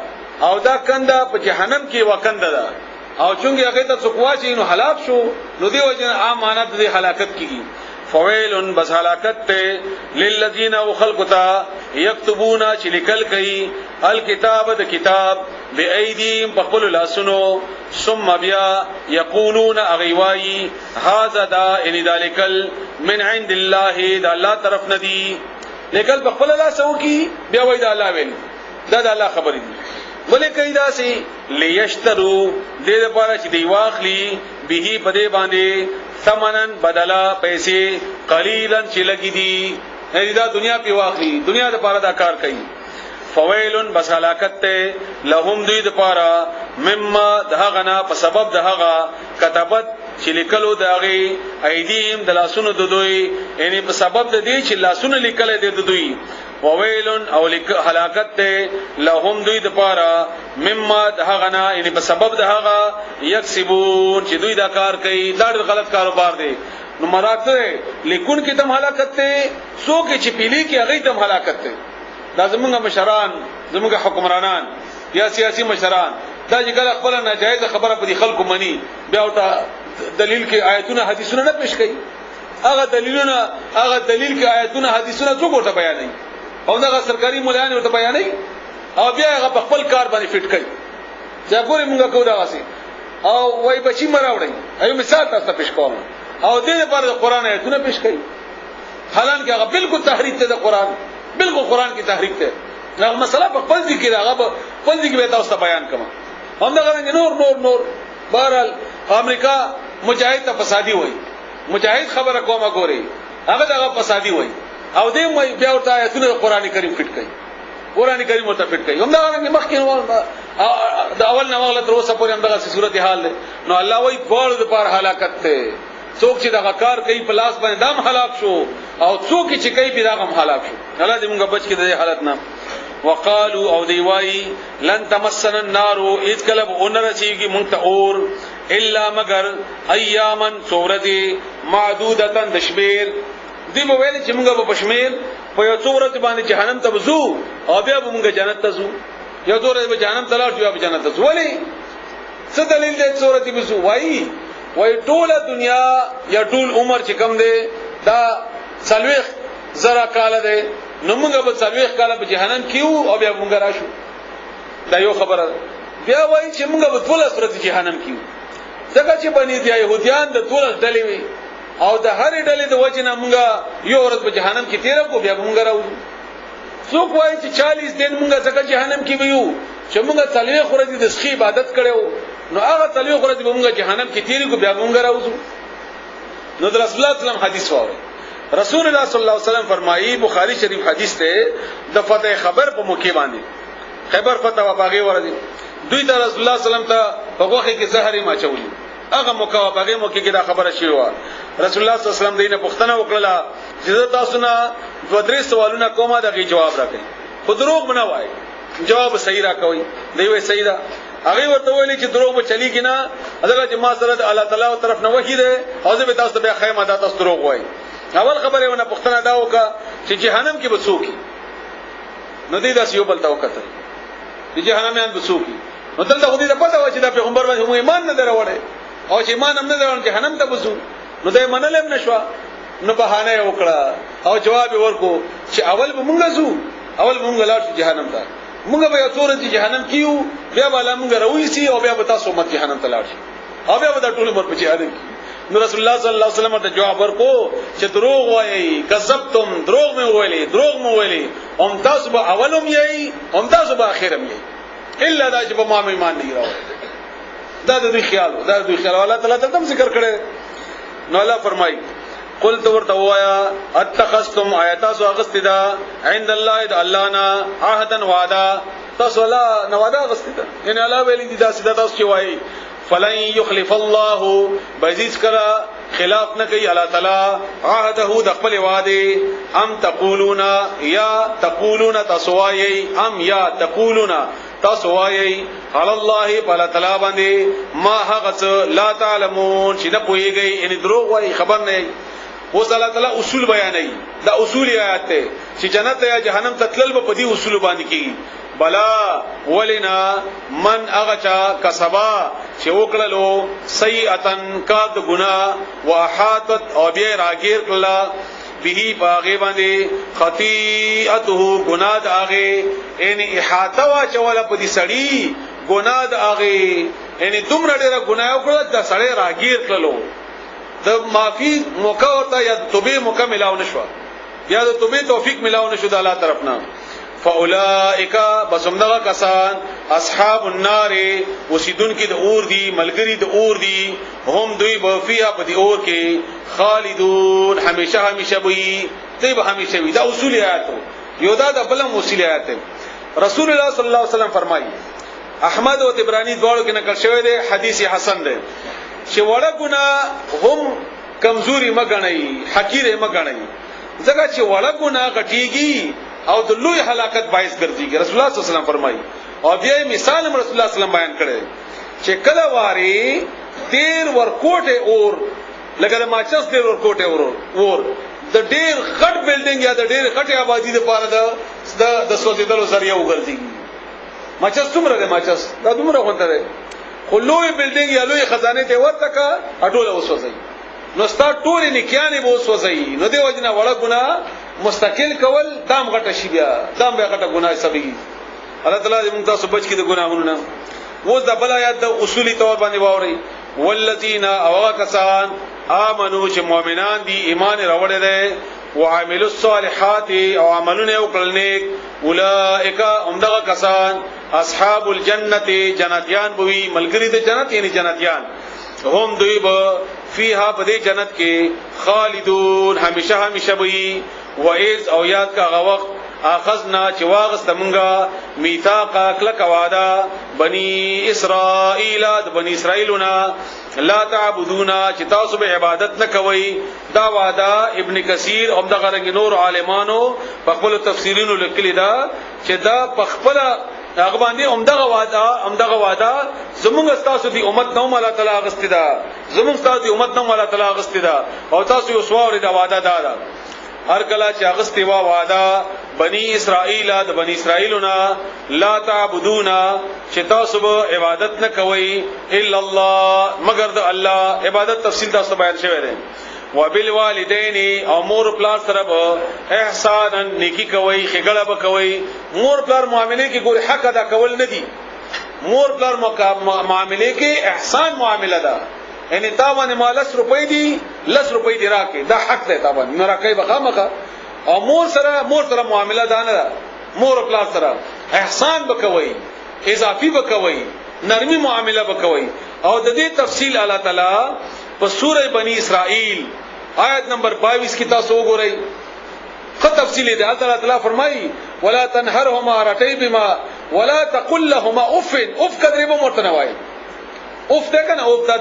او دا کندا په جهنم کې وکندا ده او چونګي هغه ته څوکوا چې نو هلاک شو نو دی وجه عام معنا د هلاکت کیږي فویل بس هلاکت ته للذین وخلقتا یكتبون چې لیکل کوي الکتاب د کتاب بأيديهم بخبل لاسنو ثم بیا یقولون اغیوای هذا دا ان ذلک من عند الله دا الله طرف ندی لیکل بخبل لاسو کی بیا وای دا الله ویل دا الله خبر دی ولې کیدا سي ليشترو دې لپاره چې دی واخلي به بده باندې ثمنن بدلا پیسې قليلا چې لګي دي دا دنیا په واخلي دنیا د لپاره دا کار کوي فویلن بس هلاکت ته لهم دوی د لپاره مما دهغنا په سبب دهغه كتبت چې لیکلو داغي ايديم د لاسونو د دوی یعنی په سبب د دې چې لاسونو لیکل دي د دوی وویلن او هلاکت ته لهم دوی د لپاره مما دهغنا یعنی په سبب دهغه یکسبون چې دوی دا کار کوي دا غلط کاروبار دی نو مراته لیکون کې تم هلاکت ته سو کې چې پیلي کې هغه تم هلاکت ته دا زمونږ مشران زمونږ حکمرانان یا سیاسي مشران دا چې کله خپل ناجایز خبره په خلکو مني بیا ورته دلیل کې آیتونه حدیثونه نه پېښ کوي هغه دلیل کې آیتونه حدیثونه څوک ورته بیانوي او دا سرکاري مولایان ورته بیانوي او بیا هغه په خپل کار باندې فټ کوي چې ګورې موږ کوو دا واسي او وای بچی مراوړي ایو مثال تاسو پېښ کوم او دې لپاره قرآن آیتونه پېښ کوي حالانکه هغه بالکل تحریف ته د قرآن بالکل قرآن کی تحریف ته هغه مسله په خپل ذکر هغه په خپل ذکر به تاسو بیان کوم هم دا غره نور بهرحال امریکا مجاهد ته فسادي وای مجاهد خبره کومه ګوري هغه دا فسادي وای او دې بیا ورته آیتونه قرآن کریم فټ کوي قرآن کریم ورته فټ کوي هم دا غره مخکې دا اول نه واغله تر اوسه پورې هم دغه صورت حال ده نو الله وای ګول د پار هلاکت ته څوک چې دا کار کوي په لاس باندې دام هلاک شو او څوک چې کوي په داغم هلاک شو الله دې موږ بچ کړي د حالت نه وقالو او دی وای لن تمسن النار اذ کلب اونرسیږي مونږ ته اور الا مگر ایامن سورتی معدودتن دشمیر دی مو ویل چې موږ په پښمیر په یو سورت باندې جهنم ته وځو او بیا موږ جنت ته ځو یو سورت به جهنم ته لاړ شو بیا جنت ته ځو ولی څه دلیل دې سورت وځو وای ټول دنیا یا ټول عمر چې کم دی دا سلوخ زرا کال دی نو موږ به سلوخ کال په جهنم کیو او بیا موږ راشو دا یو خبره بیا وای چې موږ به ټول سورت جهنم کیو ځکه چې بنی دی يهوديان د ټول ډلې وي او د هر ډلې د وجنه موږ یو ورځ په جهنم کې تیر کو بیا موږ راو څوک وایي چې 40 دن مونږه ځکه جهنم کې ویو چې مونږه تلوي خورځي د سخی عبادت کړو نو هغه تلوي خورځي به مونږه جهنم کې تیری کو بیا مونږه راوځو نو د رسول الله صلی الله علیه وسلم حدیث وایي رسول الله صلی الله علیه وسلم فرمایي بخاری شریف حدیث ته د فتح خبر په موقع باندې خبر فتح و باغی ورځي دوی ته رسول الله صلی الله علیه وسلم ته په غوخه کې زهر ما چولي هغه موقع و باغی موقع کې دا خبره شوی و رسول الله صلی الله علیه وسلم دینه پوښتنه وکړه چې تاسو نه دوه درې سوالونه کومه دغه جواب راکړي خو دروغ نه وایي جواب صحیح راکوي دی وی صحیح ده هغه ورته ویلي چې دروغ به چلی کینا هغه چې ما سره الله تعالی طرف نه وحی ده او زه به تاسو ته خیمه ده تاسو دروغ وایي اول خبره ونه پښتنه دا وکړه چې جهنم کې بسوکی نو دې داس یو بل تا وکړه چې جهنميان بسوکی نو دلته خو دې پته و چې دا پیغمبر باندې مو ایمان نه دروړي او چې ایمان هم نه دروړي جهنم ته بسو نو دې منلم نشو نو بهانه وکړه او جواب ورکو چې اول به مونږ زو اول مونږ لاړ جهنم ته مونږ به یو څور چې جهنم کیو بیا به مونږ راوېسي او بیا به تاسو مت جهنم ته لاړ شي او بیا به دا ټول عمر په جهنم کې نو رسول الله صلی الله علیه وسلم ته جواب ورکو چې دروغ وایي کذبتم دروغ مې ویلي هم تاسو به اولم یې هم تاسو به اخرم یې الا دا چې په ما ایمان نه راوړي دا د خیال الله تعالی ته تم ذکر کړي نو الله فرمایي قلت ورته وایا اتخذتم آیاتاسو اغستدا عند الله د الله نا عهدا وعدا تاسو لا نوادا اغستدا ان الله ویلی دي دا سیدا تاسو وایي فلن يخلف الله بزیز کرا خلاف نه کوي الله تعالی عهده د خپل وعده ام تقولون یا تقولون تسوایي ام یا تقولون تسوایي على الله بل تعالی باندې ما هغه لا تعلمون چې نه پويږي ان دروغ وایي خبر نه اوس الله تعالی اصول بیانوي دا اصول آیات ته چې جنت یا جهنم تتلل په دې اصول باندې کیږي بلا ولنا من اغچا کسبا چې وکړلو سیئاتن کاد گناہ واحاتت او بیا راګیر کړه به باغی باندې خطیئته گناہ داغه ان احاطه وا چول په دې سړی گناہ داغه ان دومره ډیره گناہ وکړه د سړی راګیر کړلو د معافی موقع ورته یا توبه موقع ملاو نشو یا د توبه توفیق ملاو نشو د الله طرفنا فاولائک بسمدغه کسان اصحاب النار وسیدون کی د اور دی ملګری د اور دی هم دوی به فیها په دی اور کې خالدون همیشه وي دوی به همیشه وي دا اصول آیات یو دا د بل اصول آیات رسول الله صلی الله علیه وسلم فرمایي احمد او طبرانی دواړو کې نقل شوی دی حدیث حسن دی چې وړه ګناه هم کمزوري مګنئ حقیر مګنئ ځکه چې وړه ګناه غټيږي او د لوی هلاکت باعث ګرځي رسول الله صلی الله علیه وسلم فرمایي او بیا مثال رسول الله صلی الله علیه وسلم بیان کړي چې کله واري ډیر ورکوټه اور لکه د ماچس ډیر ورکوټه اور د ډیر غټ بلډینګ یا د ډیر غټه آبادی لپاره د سوځیدلو ذریعہ وګرځي ماچس څومره ده ماچس دا دومره غونډه ده خو لوی بلډینګ یا لوی خزانه ته ورته کا اټوله وسوځي نو ستا ټول نکیانه به وسوځي نو دی وجنه وړه ګناه مستقل کول دام غټه شي بیا دام به غټه ګناه سبي الله تعالی دې موږ تاسو بچ کړي د ګناهونو نه وځ د بل آیات د اصولي تور باندې واوري والذین اوکسان امنو چې مؤمنان دي ایمان راوړل دي وعملوا الصالحات او عملونه وکړل نیک اولئک همدغه کسان اصحاب الجنه جنتیان بوي ملګری د جنت یعنی جنتیان هم دوی به فیها په دې جنت کې خالدون همیشه وي وإذ او یاد کا غوق اخذنا چې واغست مونږه میثاق کلک وعده بنی اسرائیل د بنی اسرائیلنا لا تعبدون چې تاسو به عبادت نه کوئ دا وعده ابن کثیر او دغه رنګ نور عالمانو په خپل تفسیرونو لیکلی دا چې دا په خپل هغه باندې امدغه وعده زموږ تاسو دی امت نو الله تعالی غستدا زموږ تاسو دی امت نو الله تعالی غستدا او تاسو یو سوار دا وعده دارا هر کله چې اغستی وا وعده بنی اسرائیل د بنی اسرائیلنا لا تعبدون چې تاسو به عبادت نه کوئ الا الله مگر د الله عبادت تفصیل تاسو بیان شوی دی وبالوالدین او مور پلار سره به احسان نیکی کوي خګړه به کوي مور پلار معاملې کې ګور حق ادا کول نه دي مور پلار معاملې کې احسان معامله ده یعنی تا باندې مال 10 روپۍ دي 10 روپۍ دی راکې دا حق دی تا باندې نه راکې بخامخه او مور سره معامله ده نه مور او پلار سره احسان وکوي، اضافي وکوي، نرمي معامله وکوي. او د دې تفصیل الله تعالی په سوره بنی اسرائیل آیت نمبر 22 کې تاسو وګورئ. خو تفصیل دی. الله تعالی فرمایي ولا تنهرهما رتيبما ولا تقل لهما اف. اف کدرې به مرته وایي. اف ده کنه او د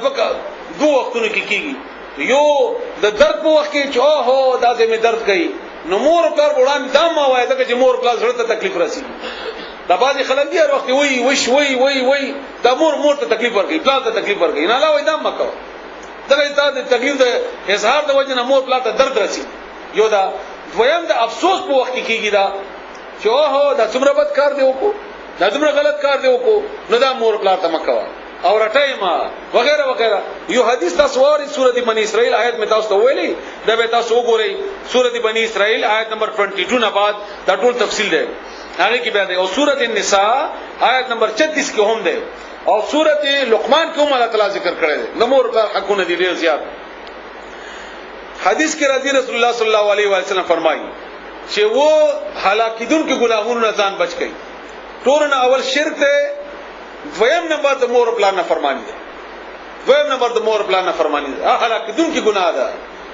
دوه وختونو کې کیږي. یو د درد په وخت کې چې اوه دا زمي درد کوي نو مور پر وړاندې دا ما وایي دا چې مور پلاس زړه ته تکلیف راسي. دا بعضی خلک دی هر وخت وای وش وای دا مور ته تکلیف ورکړي، پلاس ته تکلیف ورکړي. نه لا وای دا مکو. دا د تکلیف د اظهار د وجه نه مور پلاس ته درد راسي. یو دا دویم د افسوس په وخت کې کیږي دا چې اوه دا څومره بد کار دی وکړو، دا څومره غلط کار دی وکړو، نو دا مور پلاس ته مکو او رټایما وغیرہ وغیرہ. یو حدیث تاسو وری سورۃ بنی اسرائیل آیت میں تاسو ویلي دا به تاسو وګورئ. سورۃ بنی اسرائیل آیت نمبر 22 نه بعد دا ټول تفصیل ده هغه کې بیا ده. او سورۃ النساء آیت نمبر 36 کې هم ده. او سورۃ لقمان کې هم الله تعالی ذکر کړی ده نمور پر حقونه دي ډیر زیات. حدیث کې راځي رسول الله صلی الله علیه و سلم فرمایي چې و هلاکیدون کې ګناهونو نه ځان بچ کړي. ټول اول شرک ده، دویم نمبر د مور پلان نه فرمانی ده، دویم نمبر د مور پلان نه فرمانی ده. هلاکیدون کې ګناه ده.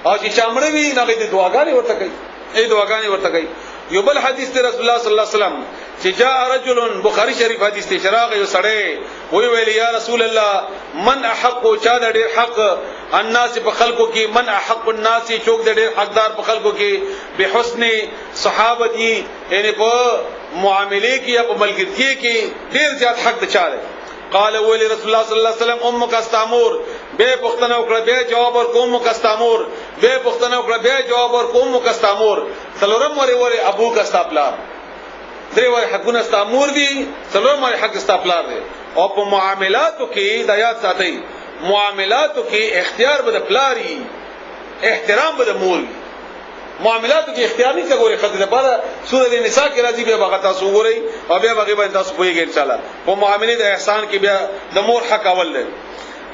او چې چامړې وي نه د دعاګانې ورته کوي، ای دعاګانې ورته کوي. یو بل حدیث ته رسول الله صلی الله علیه وسلم چې جاء رجل بخاری شریف حدیث ته چراغ یو سړی وی ویل یا رسول الله من احق چا د ډیر حق الناس په خلقو کې، من احق الناس چوک د ډیر حقدار په خلقو کې بحسن صحابتي یعنی په معاملې کې یا په ملګرتیا کې ډیر زیات حق د چاره. قال ویل رسول الله صلی الله علیه وسلم امک استامور، به پختنه وکړه به جواب ورکوم امک استامور، به پختنه وکړه به جواب ورکوم امک استامور. څلورم وری ابوک استاپلار، درې وری حقونه استامور دي، څلورم وری حق استاپلار دي. او په معاملاتو کې د یاد ساتي معاملاتو کې اختیار به د پلاری، احترام به د مور. معاملاتو کې اختیار نه کوي خدای لپاره. سورۃ النساء کې راځي بیا هغه تاسو وګورئ او بیا هغه باندې تاسو پوهیږئ ان شاء الله. په معاملې د احسان کې بیا د مور حق اول دی.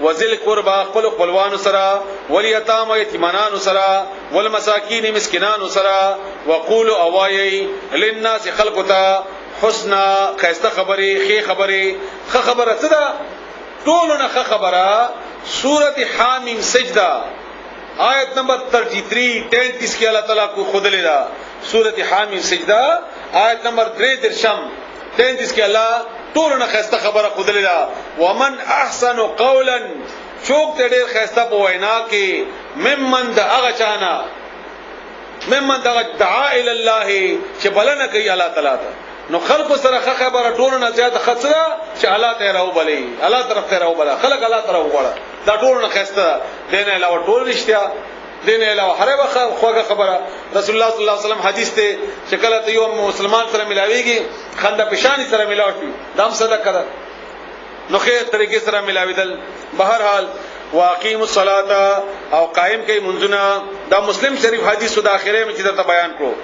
وذل قربا خپل خپلوان سره، والیتام یتیمانان سره، والمساکین مسکینان سره، وقول اوایي للناس خلقتا حسنا خیسته خبري، خې خبري، خ خبره څه ده ټولونه خ خبره. سورۃ حامیم سجدہ آیت نمبر 33 کې الله تعالی کو خود لیدا. سورۃ حامیم سجدہ آیت نمبر 33 کې الله ټولونه خسته خبره خود لیدا. ومن احسن قولا چوک ته ډیر خسته په وینا کې ممن د هغه چانا ممن دعا الى الله چې بلنه کوي الله تعالی ته. نو خلق سره خبره ټولونه زیات خطره چې الله ته راو بلی، الله طرف ته راو بلا، خلق الله طرف وړه دا ټولونه خسته دینه علاوه ټول رښتیا دینه علاوه هره خوګه خبره. رسول الله صلی الله علیه وسلم حدیث ته چې کله ته یو مسلمان سره ملاویږي خنده پشانی سره ملاوي دام صدقه ده نو خیر طریقې سره ملاویدل. بهر حال واقیم الصلاه او قائم کوي منځونه. دا مسلم شریف حدیث د اخره میں چې ته بیان کړو.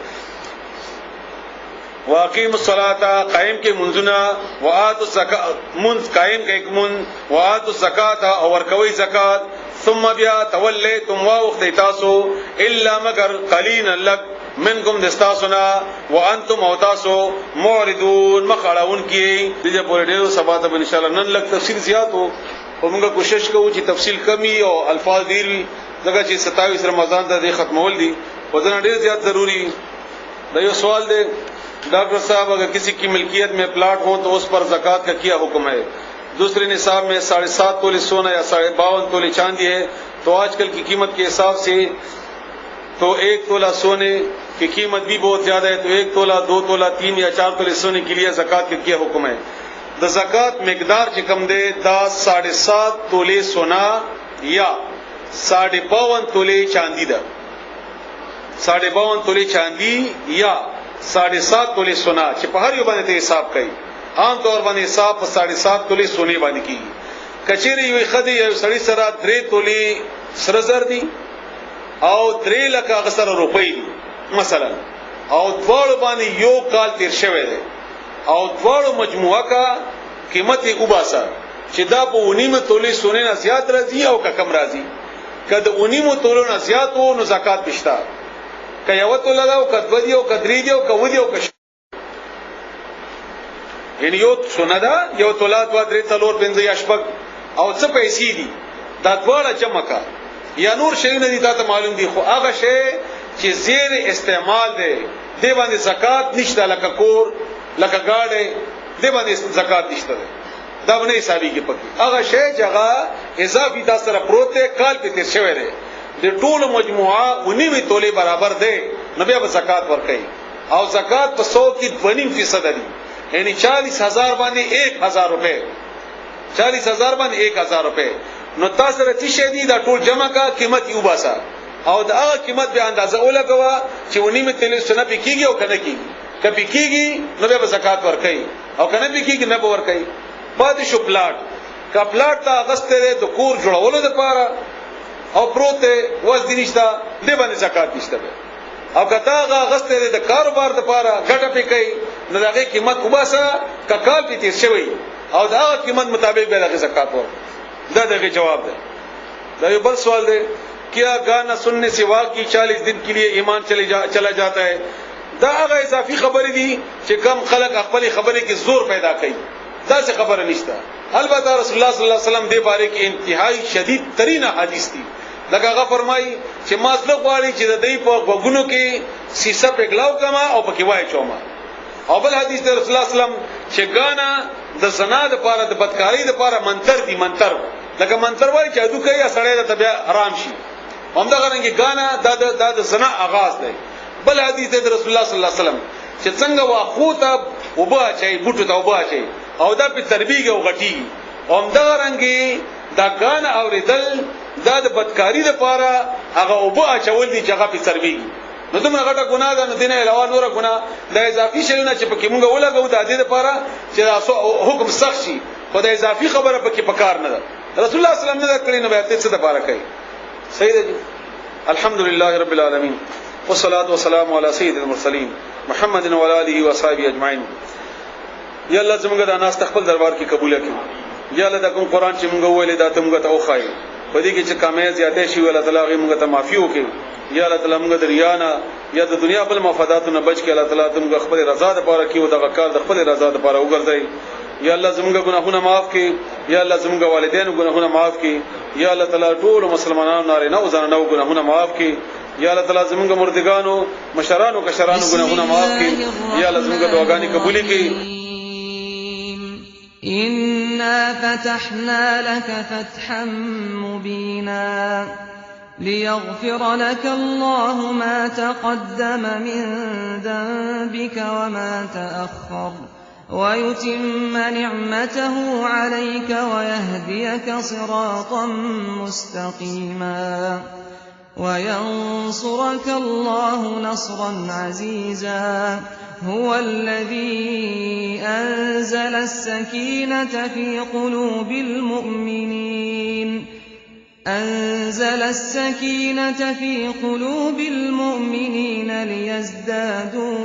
واقیم الصلاه قائم کې منځونه، وآتوا الزکات منځ قائم کې منځ، وآتوا الزکات او ورکوي زکات. ثم بیا تولیتم واوخت تاسو الا مگر قلینا لک منکم دستاسنا وانتم اوتاسو موردون مخړاون کی. دغه پورې ډیرو سبا ته ان شاء الله نن لک تفصیل زیات وو او موږ کوشش کوو چې تفصیل کمی او الفاظ ډیر وي ځکه چې 27 رمضان ته ختمول دي او دا ډیر زیات ضروری. دا یو سوال دی डॉक्टर साहब अगर किसी की मिल्कियत में प्लाट हो तो उस पर ज़कात का क्या हुक्म है? दूसरे निसाब में 7.5 तोले सोना या 52 तोले चांदी है तो आजकल की कीमत के हिसाब से तो 1 तोला सोने की कीमत भी बहुत ज्यादा है, तो 1 तोला 2 तोला 3 या 4 तोले सोने के लिए ज़कात का क्या हुक्म है? द ज़कात मिकदार चिकम दे 7.5 तोले सोना या 52 तोले चांदी दा 52 तोले चांदी या 7.5 तोले सोना چې په هر یو باندې حساب کوي. عام طور باندې حساب په 7.5 تولې سونی باندې کیږي. کچېری یو خدي یو سړی سره 3 تولې سره زر دي او 3 لک غسر روپۍ دي مثلا او دوړ باندې یو کال تیر شوی دی او دوړ مجموعه کا قیمت یې وباسه چې دا په 19 تولې سونی نه زیات راځي او کم راځي. کله 19 تولې نه زیات وو نو زکات پښتا کيوتو لگاو کدو دیو کدری دیو کو دیو کش یعنی یو سونه ده یو توله دوه درې څلور پنځه یا شپږ او څه پیسې دي دا دواړه جمع کا یا نور شیونه دي دا ته معلوم دي خو هغه شی چې زیر استعمال دی دی باندې زکات نشته لکه کور لکه گاډي دی باندې زکات نشته دا باندې حسابي کې پکې هغه شی چې هغه اضافي دا سره پروت دی کال په تیر شوی دی د ټول مجموعه 19 تولې برابر دی نو بیا به زکات ورکړي او زکات په 100 کې 2.5% دی یعنی 40,000 باندې 1,000 روپے 40,000 باندې 1,000 روپے نو تاسو رتی شه دي دا ټول جمع کا قیمت یو باسا او دا هغه قیمت به اندازه ولګوا چې ونی می تل سنه پکېږي او کنه کېږي کپی کېږي نو به زکات ورکړي او کنه پکېږي نه به ورکړي پاتې شو پلاټ کا پلاټ تا اغسته د کور جوړولو لپاره او پروته وځ دي نشته دی باندې زکات نشته او کته هغه اغسته د کاروبار لپاره ګټه پکې نو دغه قیمت وباسه ککال په تیر شوی او دا قیمت مطابق به دغه زکات ورکړي دا دغه جواب ده دا یو بل سوال ده کیا گانا سننے سے واقعی 40 دن کے لیے ایمان چلا جاتا ہے دا هغه اضافي خبرې دي چې کم خلق خپل خبرې کې زور پیدا کوي دا څه خبره نشته البته رسول الله صلی الله علیه وسلم دې باره کې انتهایی شدید ترین حدیث دي لکه هغه فرمایي چې ماسلک والی چې د دې په وګونو کې سیسه پګلاو کما او پکې وای چوما او بل حدیث د رسول الله صلی الله علیه وسلم چې گانا د زنا د پاره د بدکاری د پاره منتر دي منتر لکه منتر وای چې ادو کوي سړی د طبيعت آرام شي همدا غرانګي غانا د زنا آغاز دی بل حدیث د رسول الله صلی الله علیه وسلم چې څنګه واخوته وبا چي بوټو ته وبا چي او دا په تربیګه او غټي همدا غرانګي دا غانا اوریدل دا د بدکاری د پاره هغه وبا چول دي چې هغه په تربیګي نو دمر غټه ګناه ده نو دینه علاوه نور ګناه د اضافي شیونه چې پکې مونږ ولګو د دې لپاره چې حکم سخت شي خدای اضافي خبره پکې پکار نه ده رسول الله صلی الله علیه وسلم نه کړی نو به څه د لپاره کوي صحیح ده الحمدلله رب العالمین والصلاه والسلام علی سید المرسلین محمد و علی آله و اصحابہ اجمعین یا الله زموږ د ناس خپل دربار کې قبول کړي یا الله د کوم قران چې مونږ ویلې دا ته مونږ ته وخایي په دې کې چې کامیاب زیاتې شي الله تعالی غي مونږ ته معافي وکړي یا الله تعالی مونږ د ریا نه یا د دنیا بل مفاداتو نه بچ کړي الله تعالی ته موږ خپل رضا لپاره کیو دغه کار د خپل رضا لپاره وګرځي یا الله زموږ ګناهونه معاف کړي یا الله زموږ والدینو ګناهونه معاف کړي یا الله تعالی ټول مسلمانانو نارینه او زنانو ګناهونه معاف کړي یا الله تعالی زموږ مردگانو مشرانو کشرانو ګناهونه معاف کړي یا الله زموږ دعاګانې قبول کړي إنا فتحنا لك فتحا مبينا ليغفر لك الله ما تقدم من ذنبك وما تأخر ويتم نعمته عليك ويهديك صراطا مستقيما وينصرك الله نصرا عزيزا هو الذي أنزل السكينة في قلوب المؤمنين ليزدادوا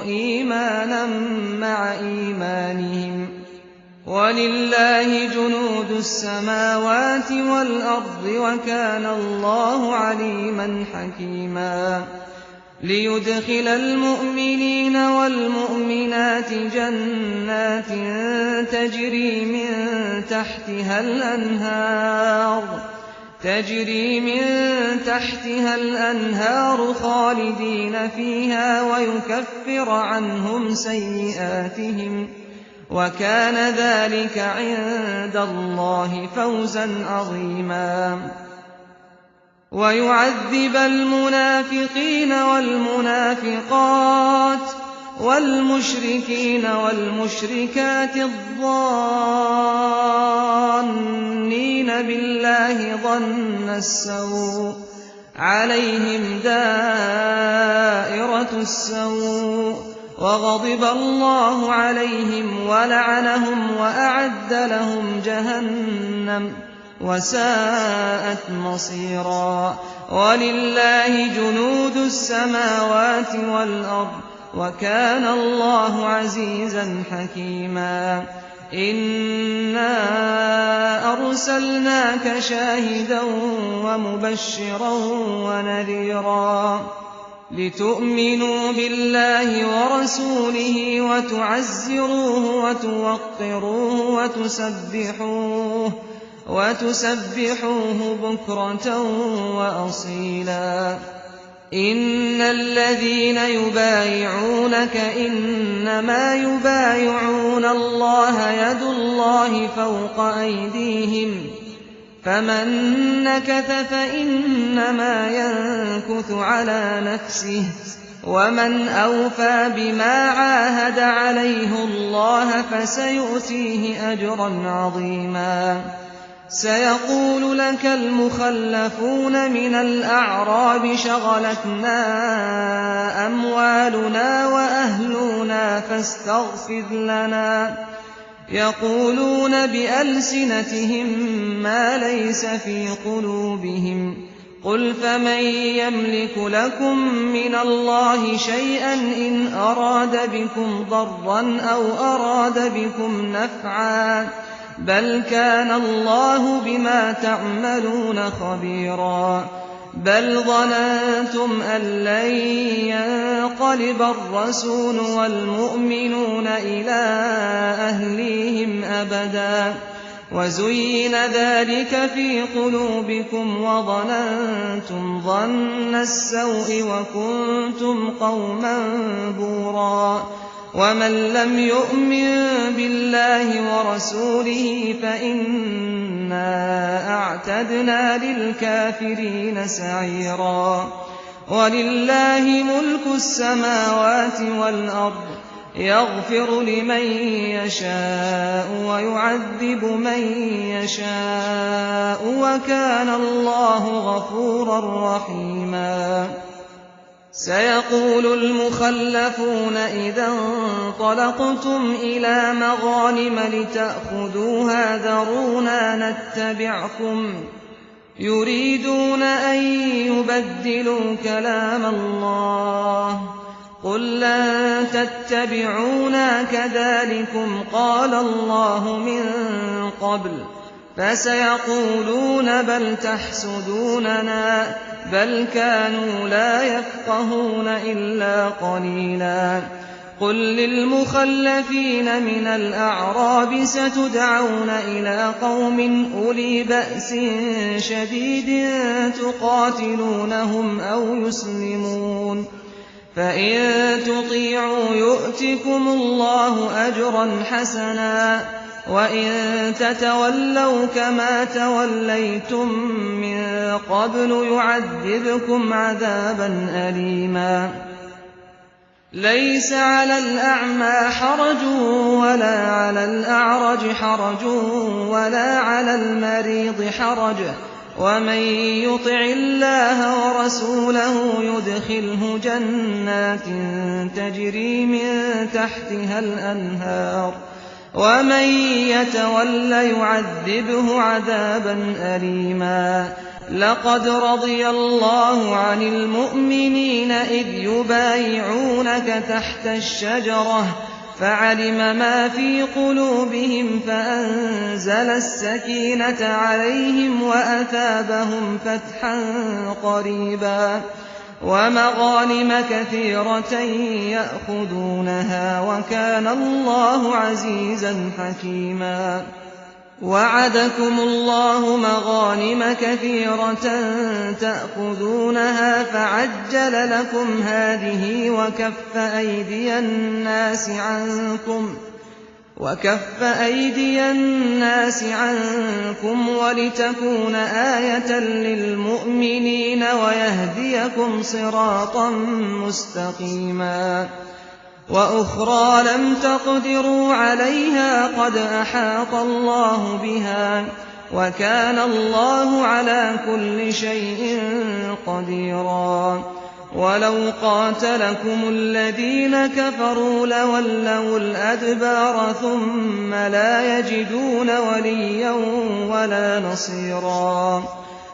إيمانا مع إيمانهم ولله جنود السماوات والأرض وكان الله عليما حكيما ليدخل المؤمنين والمؤمنات جنات تجري من تحتها الأنهار خالدين فيها ويكفر عنهم سيئاتهم وكان ذلك عند الله فوزا عظيما ويعذب المنافقين والمنافقات والمشركين والمشركات الظانين بالله ظن السوء عليهم دائرة السوء وغضب الله عليهم ولعنهم وأعد لهم جهنم وساءت مصيرا ولله جنود السماوات والأرض وكان الله عزيزا حكيما إنا أرسلناك شاهدا ومبشرا ونذيرا لِتُؤْمِنُوا بِاللَّهِ وَرَسُولِهِ وَتُعَزِّرُوهُ وَتُوَقِّرُوهُ وَتُسَبِّحُوهُ بُكْرَةً وَأَصِيلًا. إِنَّ الَّذِينَ يُبَايِعُونَكَ إِنَّمَا يُبَايِعُونَ اللَّهَ يَدُ اللَّهِ فَوْقَ أَيْدِيهِمْ ۚ فَمَن نَّكَثَ فَإِنَّمَا يَنكُثُ عَلَىٰ نَفْسِهِ ۖ وَمَنْ أَوْفَىٰ بِمَا عَاهَدَ عَلَيْهِ اللَّهَ فَسَيُؤْتِيهِ أَجْرًا عَظِيمًا. سَيَقُولُ لَكَ الْمُخَلَّفُونَ مِنَ الْأَعْرَابِ شَغَلَتْنَا أَمْوَالُنَا وَأَهْلُونَا فَاسْتَغْفِرْ لَنَا، يَقُولُونَ بِأَلْسِنَتِهِم مَّا لَيْسَ فِي قُلُوبِهِمْ ۚ قُلْ فَمَن يَمْلِكُ لَكُم مِّنَ اللَّهِ شَيْئًا إِنْ أَرَادَ بِكُمْ ضَرًّا أَوْ أَرَادَ بِكُمْ نَفْعًا، بَلْ كَانَ اللَّهُ بِمَا تَعْمَلُونَ خَبِيرًا. بَلْ ظَنَنتُمْ أَن لَّن يَنقَلِبَ الرَّسُولُ وَالْمُؤْمِنُونَ إِلَىٰ أَهْلِيهِمْ أَبَدًا، وَزُيِّنَ ذَٰلِكَ فِي قُلُوبِكُمْ وَظَنَنتُمْ ظَنَّ السَّوْءِ وَكُنتُمْ قَوْمًا بُورًا. وَمَن لَّمْ يُؤْمِن بِاللَّهِ وَرَسُولِهِ فَإِنَّا أَعْتَدْنَا لِلْكَافِرِينَ سَعِيرًا. وَلِلَّهِ مُلْكُ السَّمَاوَاتِ وَالْأَرْضِ، يَغْفِرُ لِمَن يَشَاءُ وَيُعَذِّبُ مَن يَشَاءُ ۚ وَكَانَ اللَّهُ غَفُورًا رَّحِيمًا. سَيَقُولُ الْمُخَلَّفُونَ إِذَا انطَلَقْتُمْ إِلَىٰ مَغَانِمَ لِتَأْخُذُوهَا ذَرُونَا نَتَّبِعْكُمْ ۖ يُرِيدُونَ أَن يُبَدِّلُوا كَلَامَ اللَّهِ ۚ قُل لَّن تَتَّبِعُونَا كَذَٰلِكُمْ قَالَ اللَّهُ مِن قَبْلُ ۖ فَسَيَقُولُونَ بَلْ تَحْسُدُونَنَا، بَلْ كَانُوا لَا يَفْقَهُونَ إِلَّا قَلِيلًا. قُل لِّلْمُخَلَّفِينَ مِنَ الْأَعْرَابِ سَتُدْعَوْنَ إِلَىٰ قَوْمٍ أُولِي بَأْسٍ شَدِيدٍ تُقَاتِلُونَهُمْ أَوْ يُسْلِمُونَ، فَإِن تُطِيعُوا يُؤْتِكُمُ اللَّهُ أَجْرًا حَسَنًا، وَإِن تَتَوَلَّوْا كَمَا تَوَلَّيْتُم مِّن قَبْلُ يُعَذِّبْكُمْ عَذَابًا أَلِيمًا. لَيْسَ عَلَى الْأَعْمَىٰ حَرَجٌ وَلَا عَلَى الْأَعْرَجِ حَرَجٌ وَلَا عَلَى الْمَرِيضِ حَرَجٌ ۗ وَمَن يُطِعِ اللَّهَ وَرَسُولَهُ يُدْخِلْهُ جَنَّاتٍ تَجْرِي مِن تَحْتِهَا الْأَنْهَارُ، وَمَن يَتَوَلَّ يُعَذِّبْهُ عَذَابًا أَلِيمًا. لَقَدْ رَضِيَ اللَّهُ عَنِ الْمُؤْمِنِينَ إِذْ يُبَايِعُونَكَ تَحْتَ الشَّجَرَةِ فَعَلِمَ مَا فِي قُلُوبِهِمْ فَأَنزَلَ السَّكِينَةَ عَلَيْهِمْ وَأَثَابَهُمْ فَتْحًا قَرِيبًا وَمَغَانِمَ كَثِيرَةً يَأْخُذُونَهَا ۚ وَكَانَ اللَّهُ عَزِيزًا حَكِيمًا. وَعَدَكُمُ اللَّهُ مَغَانِمَ كَثِيرَةً تَأْخُذُونَهَا فَعَجَّلَ لَكُمْ هَٰذِهِ وَكَفَّ أَيْدِيَ النَّاسِ عَنكُمْ وَلِتَكُونَ آيَةً لِّلْمُؤْمِنِينَ وَيَهْدِيَكُمْ صِرَاطًا مُّسْتَقِيمًا. وَأُخْرَىٰ لَمْ تَقْدِرُوا عَلَيْهَا قَدْ أَحَاطَ اللَّهُ بِهَا ۚ وَكَانَ اللَّهُ عَلَىٰ كُلِّ شَيْءٍ قَدِيرًا. وَلَوْ قَاتَلَكُمُ الَّذِينَ كَفَرُوا لَوَلَّوُا الْأَدْبَارَ ثُمَّ لَا يَجِدُونَ وَلِيًّا وَلَا نَصِيرًا.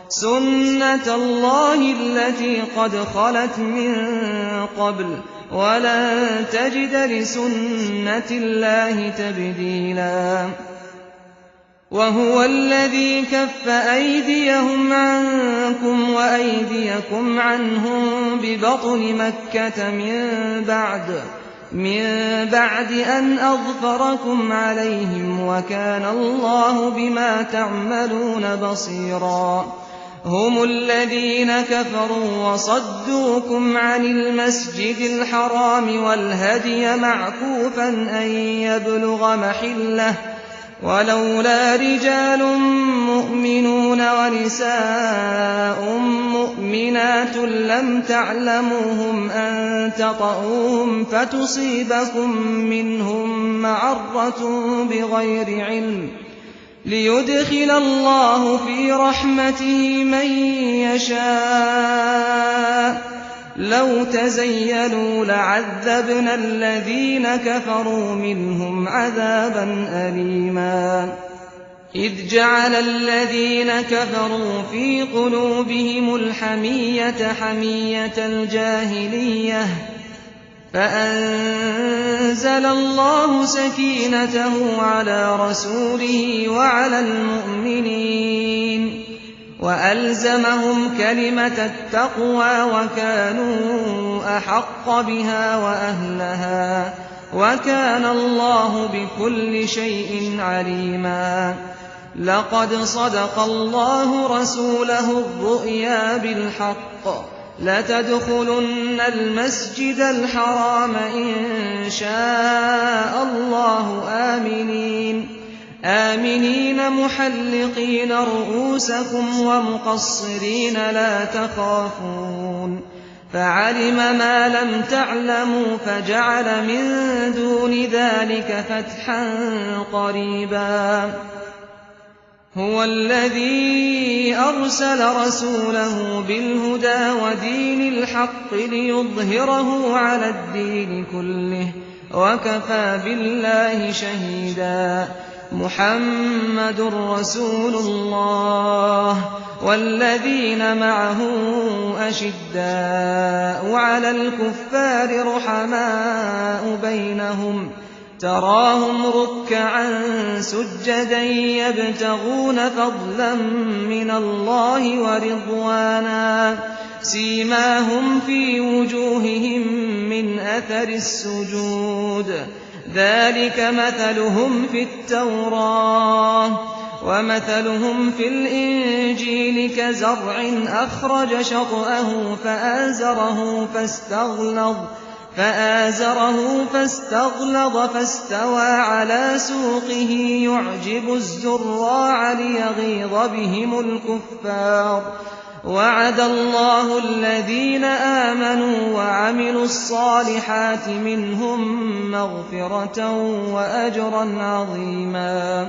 سُنَّتَ اللَّهِ الَّتِي قَدْ خَلَتْ مِن قَبْلُ ۖ وَلَن تَجِدَ لِسُنَّةِ اللَّهِ تَبْدِيلًا. وهو الذي كف أيديهم عنكم وأيديكم عنهم ببطن مكة من بعد أن أظفركم عليهم وكان الله بما تعملون بصيرا هم الذين كفروا وصدوكم عن المسجد الحرام والهدي معكوفا أن يبلغ محله ولولا رجال مؤمنون ونساء مؤمنات لم تعلموهم أن تطؤوهم فتصيبكم منهم معرة بغير علم ليدخل الله في رحمته من يشاء لو تزيلوا لعذبنا الذين كفروا منهم عذابا أليما إذ جعل الذين كفروا في قلوبهم الحمية حمية الجاهلية فأنزل الله سكينته على رسوله وعلى المؤمنين وألزمهم كلمة التقوى وكانوا أحق بها وأهلها وكان الله بكل شيء عليما لقد صدق الله رسوله الرؤيا بالحق لتدخلن المسجد الحرام إن شاء الله آمنين محلقين رؤوسكم ومقصرين لا تخافون فعلم ما لم تعلموا فجعل من دون ذلك فتحا قريبا هو الذي أرسل رسوله بالهدى ودين الحق ليظهره على الدين كله وكفى بالله شهيدا محمد رسول الله والذين معه أشداء على الكفار رحماء بينهم تراهم ركعا سجدا يبتغون فضلا من الله ورضوانا سيماهم في وجوههم من أثر السجود ذلك مثلهم في التوراة ومثلهم في الإنجيل كزرع أخرج شطأه فآزره فاستغلظ فاستوى على سوقه يعجب الزراع ليغيظ بهم الكفار وعد الله الذين آمنوا وعملوا الصالحات منهم مغفرة وأجرا عظيما